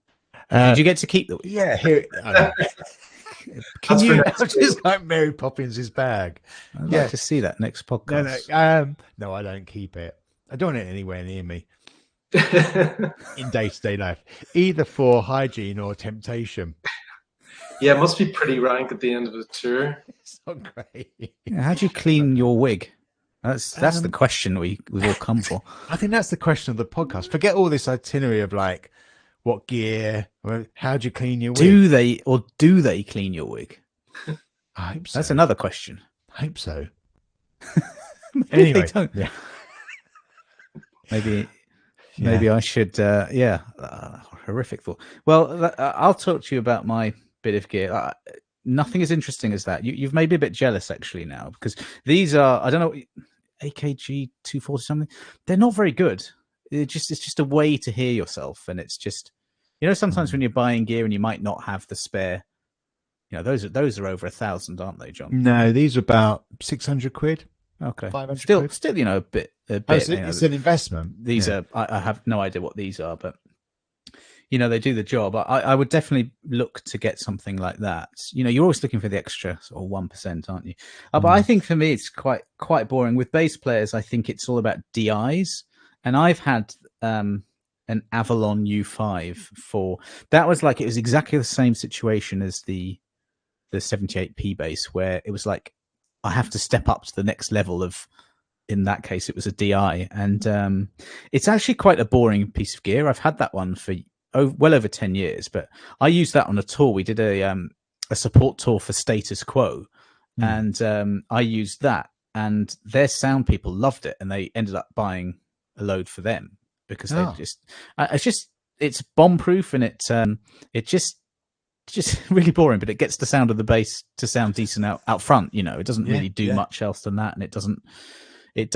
Speaker 1: Did you get to keep the wig?
Speaker 3: Yeah, here. I don't know. Can
Speaker 2: That's
Speaker 3: you?
Speaker 2: for next
Speaker 3: I'm just like Mary Poppins' bag.
Speaker 1: I'd
Speaker 3: Yeah.
Speaker 1: like to see that next podcast.
Speaker 3: No, I don't keep it. I don't want it anywhere near me
Speaker 2: Yeah,
Speaker 3: in day-to-day life, either for hygiene or temptation.
Speaker 2: it must be pretty rank at the end of the tour.
Speaker 3: It's not great.
Speaker 1: Yeah, how do you clean your wig? That's the question we've all come for.
Speaker 3: I think that's the question of the podcast. Forget all this itinerary of like what gear, how do you clean your wig?
Speaker 1: Do they clean your wig?
Speaker 3: I hope so.
Speaker 1: That's another question.
Speaker 3: I hope so.
Speaker 1: Maybe
Speaker 3: Anyway,
Speaker 1: they don't.
Speaker 3: yeah.
Speaker 1: Maybe I should. Horrific thought. Well, I'll talk to you about my bit of gear. Nothing as interesting as that. You've made me a bit jealous actually now, because these are, I don't know, AKG 240 something. They're not very good. It's just a way to hear yourself, and it's just, sometimes when you're buying gear and you might not have the spare. Those are over 1,000, aren't they, John?
Speaker 3: No, these are about 600 quid.
Speaker 1: Okay,
Speaker 3: 500
Speaker 1: still,
Speaker 3: quid.
Speaker 1: a bit.
Speaker 3: It's an investment.
Speaker 1: These are. I have no idea what these are, but they do the job. I would definitely look to get something like that. You're always looking for the extra sort of 1%, aren't you? But I think for me, it's quite boring. With bass players, I think it's all about DIs, and I've had an Avalon U5 that was like, it was exactly the same situation as the 78p bass, where it was like I have to step up to the next level of. In that case, it was a DI, and it's actually quite a boring piece of gear. I've had that one for well over 10 years, but I used that on a tour. We did a support tour for Status Quo, and I used that, and their sound people loved it, and they ended up buying a load for them because they it's bomb proof, and it just really boring, but it gets the sound of the bass to sound decent out front. It doesn't really do much else than that, and it doesn't it's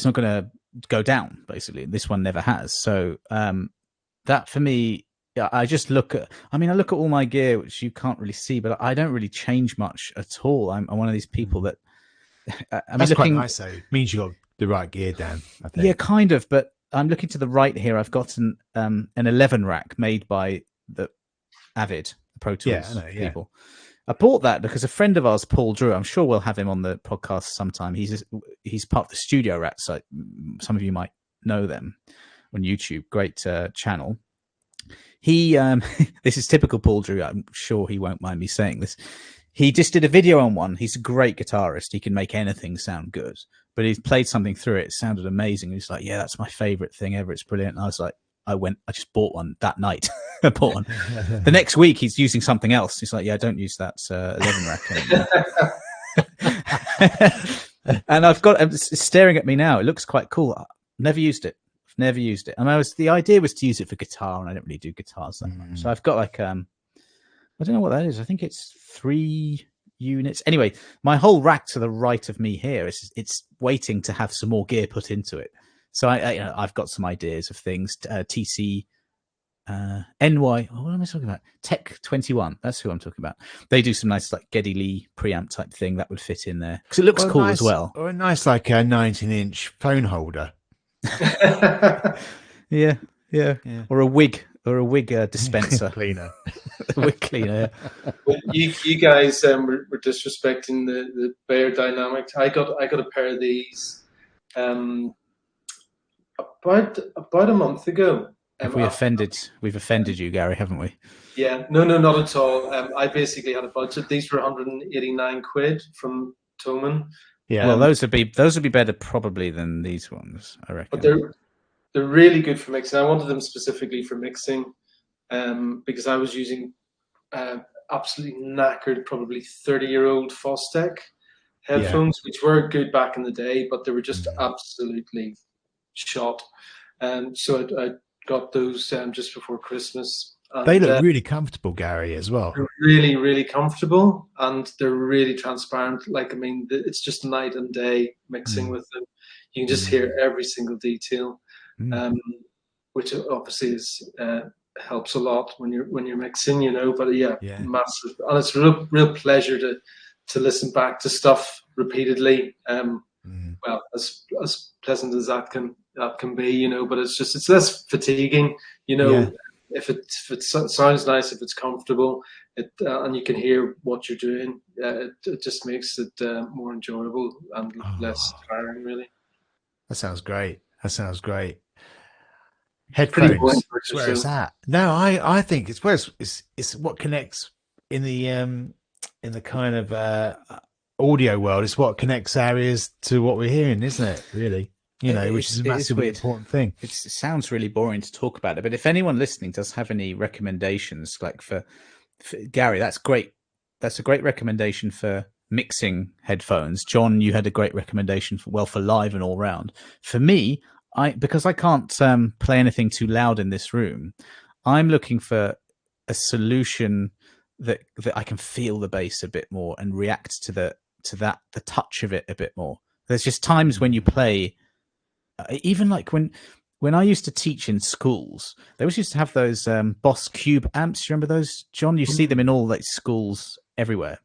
Speaker 1: not going to go down, basically. This one never has. So that for me, I just look at all my gear, which you can't really see, but I don't really change much at all. I'm one of these people that
Speaker 3: That's quite nice though. It means you got the right gear, Dan, I think.
Speaker 1: Yeah, kind of, but I'm looking to the right here. I've got an 11 rack made by the Avid, the Pro Tools people. I bought that because a friend of ours, Paul Drew, I'm sure we'll have him on the podcast sometime. He's part of the Studio Rat site. Some of you might know them on YouTube. Great channel. He this is typical Paul Drew. I'm sure he won't mind me saying this. He just did a video on one. He's a great guitarist. He can make anything sound good. But he played something through it. It sounded amazing. He's like, yeah, that's my favorite thing ever. It's brilliant. And I was like, I just bought one that night. I bought one. The next week, he's using something else. He's like, yeah, don't use that 11 rack anymore. And it's staring at me now. It looks quite cool. I've never used it. And the idea was to use it for guitar, and I don't really do guitars that much. So I've got like, I don't know what that is. I think it's 3 units. Anyway, my whole rack to the right of me here it's waiting to have some more gear put into it. So I've got some ideas of things. TC NY. Oh, what am I talking about? Tech 21. That's who I'm talking about. They do some nice like Geddy Lee preamp type thing that would fit in there because it looks cool as well.
Speaker 3: Or a nice like a 19-inch phone holder.
Speaker 1: Yeah. Or a wig dispenser
Speaker 3: cleaner.
Speaker 1: A wig cleaner.
Speaker 2: Well, you guys were disrespecting the Bear Dynamic. I got a pair of these about a month ago,
Speaker 1: We've offended you, Gary, haven't we?
Speaker 2: Yeah, no, not at all. I basically had a budget. These were 189 quid from Thomann.
Speaker 3: Yeah.
Speaker 1: Well, those would be better probably than these ones, I reckon.
Speaker 2: But they're really good for mixing. I wanted them specifically for mixing, because I was using absolutely knackered, probably 30-year-old Fostech headphones, which were good back in the day, but they were just absolutely shot. So I got those just before Christmas. And
Speaker 3: they look really comfortable, Gary, as well.
Speaker 2: They're really, really comfortable, and they're really transparent. Like, I mean, it's just night and day mixing with them. You can just hear every single detail, which obviously helps a lot when you're mixing, you know. But yeah, massive, and it's a real pleasure to listen back to stuff repeatedly. Well, as pleasant as that can be, you know. But it's less fatiguing, you know. Yeah. If it sounds nice, if it's comfortable, and you can hear what you're doing, it just makes it more enjoyable and less tiring, really.
Speaker 3: That sounds great. Headphones, it's where it's at. No, I think it's where it's what connects in the kind of audio world. It's what connects our ears to what we're hearing, isn't it? Really. You know, which is a massively important thing.
Speaker 1: It sounds really boring to talk about it, but if anyone listening does have any recommendations, like for Gary, that's great. That's a great recommendation for mixing headphones. John, you had a great recommendation for live and all round. For me, because I can't play anything too loud in this room, I'm looking for a solution that I can feel the bass a bit more and react to the touch of it a bit more. There's just times when you play. Even like when I used to teach in schools, they always used to have those Boss Cube amps. You remember those, John? You see them in all like schools everywhere,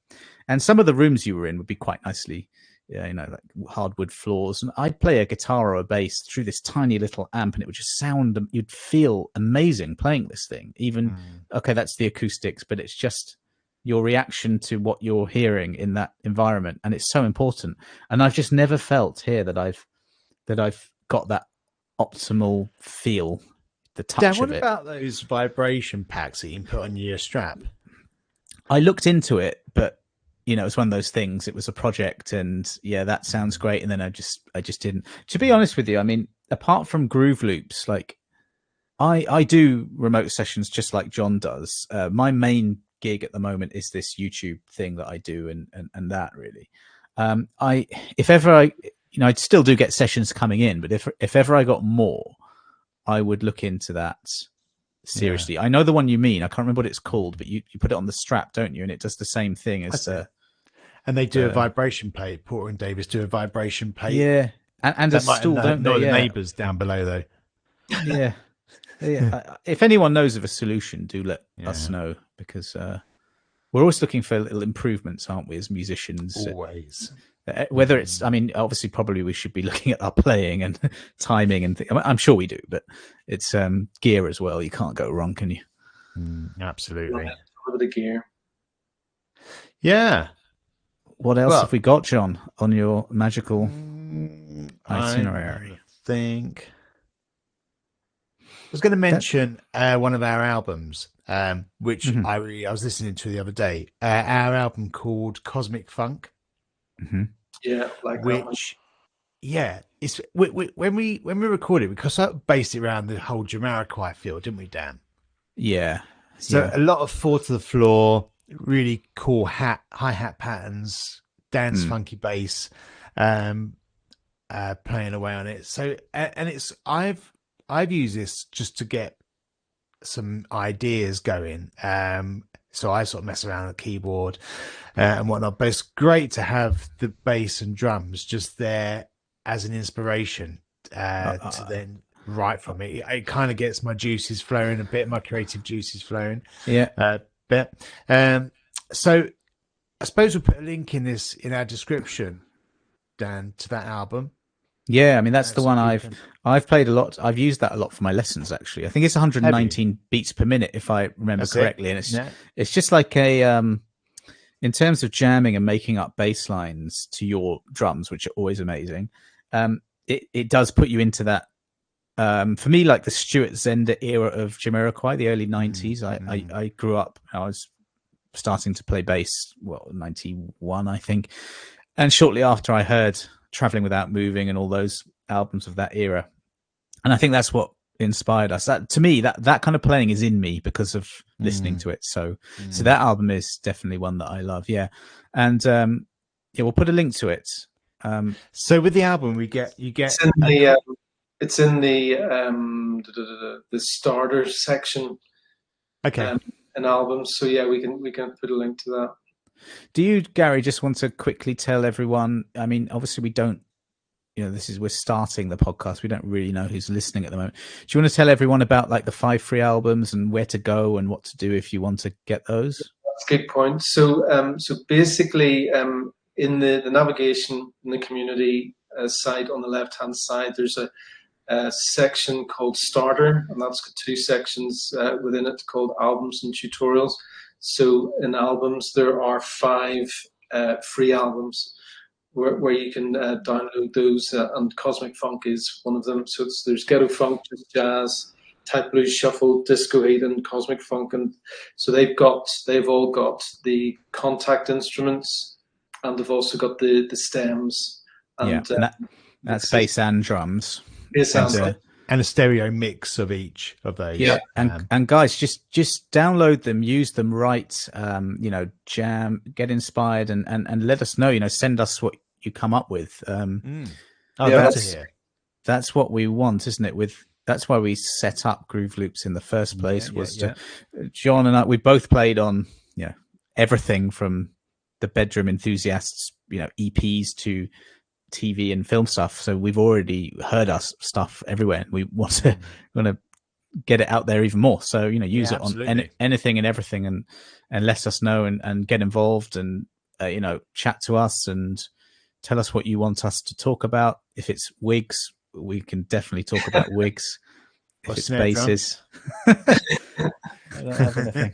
Speaker 1: and some of the rooms you were in would be quite nicely, like hardwood floors. And I'd play a guitar or a bass through this tiny little amp, and it would just sound. You'd feel amazing playing this thing. Even okay, that's the acoustics, but it's just your reaction to what you're hearing in that environment, and it's so important. And I've just never felt here that I've got that optimal feel, the touch
Speaker 3: Dan,
Speaker 1: of it.
Speaker 3: What about those vibration packs that you can put on your strap?
Speaker 1: I looked into it, but it's one of those things. It was a project, and that sounds great. And then I just didn't. To be honest with you, I mean, apart from Groove Loops, like I do remote sessions just like John does. My main gig at the moment is this YouTube thing that I do, and that really. If ever I'd still do get sessions coming in, but if ever I got more, I would look into that seriously. I know the one you mean. I can't remember what it's called, but you put it on the strap, don't you? And it does the same thing as
Speaker 3: and they do a vibration plate. Porter and Davis do a vibration plate.
Speaker 1: Yeah, and a stool, don't they?
Speaker 3: The neighbours down below, though.
Speaker 1: Yeah. If anyone knows of a solution, do let us know, because we're always looking for little improvements, aren't we, as musicians?
Speaker 3: Always.
Speaker 1: Whether it's, I mean, obviously, probably we should be looking at our playing and timing and I'm sure we do, but it's gear as well. You can't go wrong, can you?
Speaker 3: Absolutely.
Speaker 2: A bit of gear.
Speaker 3: Yeah.
Speaker 1: What else have we got, John, on your magical itinerary?
Speaker 3: I was going to mention one of our albums, which I was listening to the other day. Our album called Cosmic Funk.
Speaker 2: Yeah, like
Speaker 3: which, it's when we recorded it, because I based it around the whole Jamiroquai feel, didn't we, Dan?
Speaker 1: Yeah.
Speaker 3: So a lot of 4 to the floor, really cool hi-hat patterns, dance funky bass, playing away on it. So and it's I've used this just to get some ideas going. So I sort of mess around on the keyboard and whatnot. But it's great to have the bass and drums just there as an inspiration to then write from it. It kind of gets my juices flowing a bit, my creative juices flowing.
Speaker 1: Yeah.
Speaker 3: Bit. So I suppose we'll put a link in our description, Dan, to that album.
Speaker 1: Yeah, I mean, that's the one I've played a lot. I've used that a lot for my lessons, actually. I think it's 119 beats per minute, if I remember correctly. And it's just like in terms of jamming and making up bass lines to your drums, which are always amazing. It does put you into that for me, like the Stuart Zender era of Jamiroquai, the early 90s. I grew up, I was starting to play bass, 91, I think. And shortly after, I heard Traveling Without Moving and all those albums of that era. And I think that's what inspired us. That, to me, that kind of playing is in me because of listening to it. So that album is definitely one that I love. Yeah. And we'll put a link to it.
Speaker 3: So with the album, you get
Speaker 2: it's in the starter section.
Speaker 3: Okay.
Speaker 2: In albums. So yeah, we can put a link to that.
Speaker 1: Do you, Gary, just want to quickly tell everyone? I mean, obviously we don't. We're starting the podcast. We don't really know who's listening at the moment. Do you want to tell everyone about like the 5 free albums and where to go and what to do if you want to get those?
Speaker 2: That's a good point. So basically, in the navigation in the community site on the left-hand side, there's a section called Starter, and that's got 2 sections within it called Albums and Tutorials. So in albums, there are 5 free albums where you can download those, and Cosmic Funk is one of them. So there's Ghetto Funk, Jazz, Type Blues, Shuffle, Disco Heat, and Cosmic Funk, and so they've all got the contact instruments, and they've also got the stems. And,
Speaker 1: that's bass and drums.
Speaker 2: Bass
Speaker 3: and a stereo mix of each of those.
Speaker 1: Yeah, and guys, just download them, use them, write, jam, get inspired, and let us know. Send us what you come up with. That's what we want, isn't it? That's why we set up Groove Loops in the first place. John and I, we both played on everything from the Bedroom Enthusiasts, EPs to TV and film stuff. So we've already heard us stuff everywhere. We want to get it out there even more. So use it on anything and everything, and let us know and get involved and chat to us and tell us what you want us to talk about. If it's wigs, we can definitely talk about wigs. If it's basses, I don't have anything.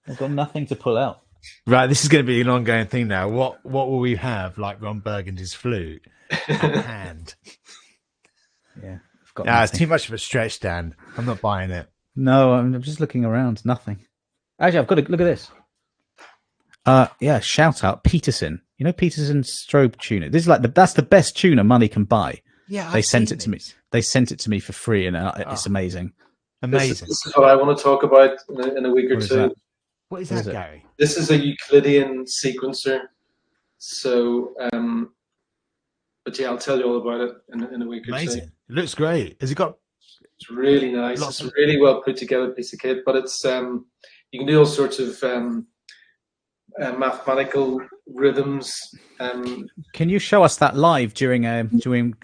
Speaker 1: I've got nothing to pull out.
Speaker 3: Right, this is going to be an ongoing thing now. What will we have, like Ron Burgundy's flute at hand?
Speaker 1: Yeah, I've got.
Speaker 3: It's too much of a stretch, Dan. I'm not buying it.
Speaker 1: No, I'm just looking around. Nothing. Actually, I've got to look at this. Shout out Peterson. Peterson's strobe tuner. This is that's the best tuner money can buy.
Speaker 3: Yeah,
Speaker 1: they sent it to me. They sent it to me for free, and it's amazing.
Speaker 3: Amazing.
Speaker 2: This is what I want to talk about in a week or two.
Speaker 3: What is that, Gary?
Speaker 2: This is a Euclidean sequencer. So, but yeah, I'll tell you all about it in a week or two.
Speaker 3: Amazing. It looks great. Has it got?
Speaker 2: It's really nice. It's a really well put together piece of kit. But it's you can do all sorts of mathematical rhythms.
Speaker 1: Can you show us that live during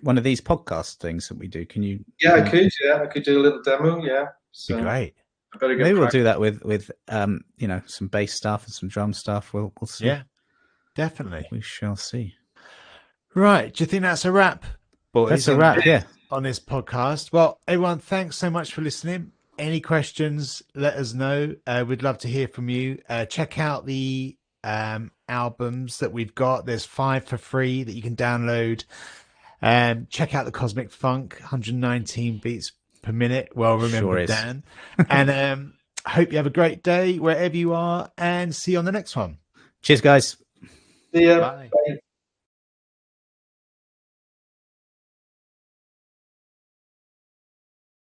Speaker 1: one of these podcast things that we do? Can you?
Speaker 2: Yeah, I could. Yeah, I could do a little demo. Yeah, so
Speaker 3: great.
Speaker 1: Maybe we'll do that with some bass stuff and some drum stuff. We'll see.
Speaker 3: Yeah, definitely.
Speaker 1: We shall see.
Speaker 3: Right. Do you think that's a wrap, boys?
Speaker 1: That's a wrap. Yeah.
Speaker 3: On this podcast. Well, everyone, thanks so much for listening. Any questions? Let us know. We'd love to hear from you. Check out the albums that we've got. There's 5 for free that you can download. Check out the Cosmic Funk, 119 beats per minute. Well remembered, Dan. And hope you have a great day wherever you are, and see you on the next one.
Speaker 1: Cheers, guys.
Speaker 2: See ya.
Speaker 3: Bye.
Speaker 2: Bye.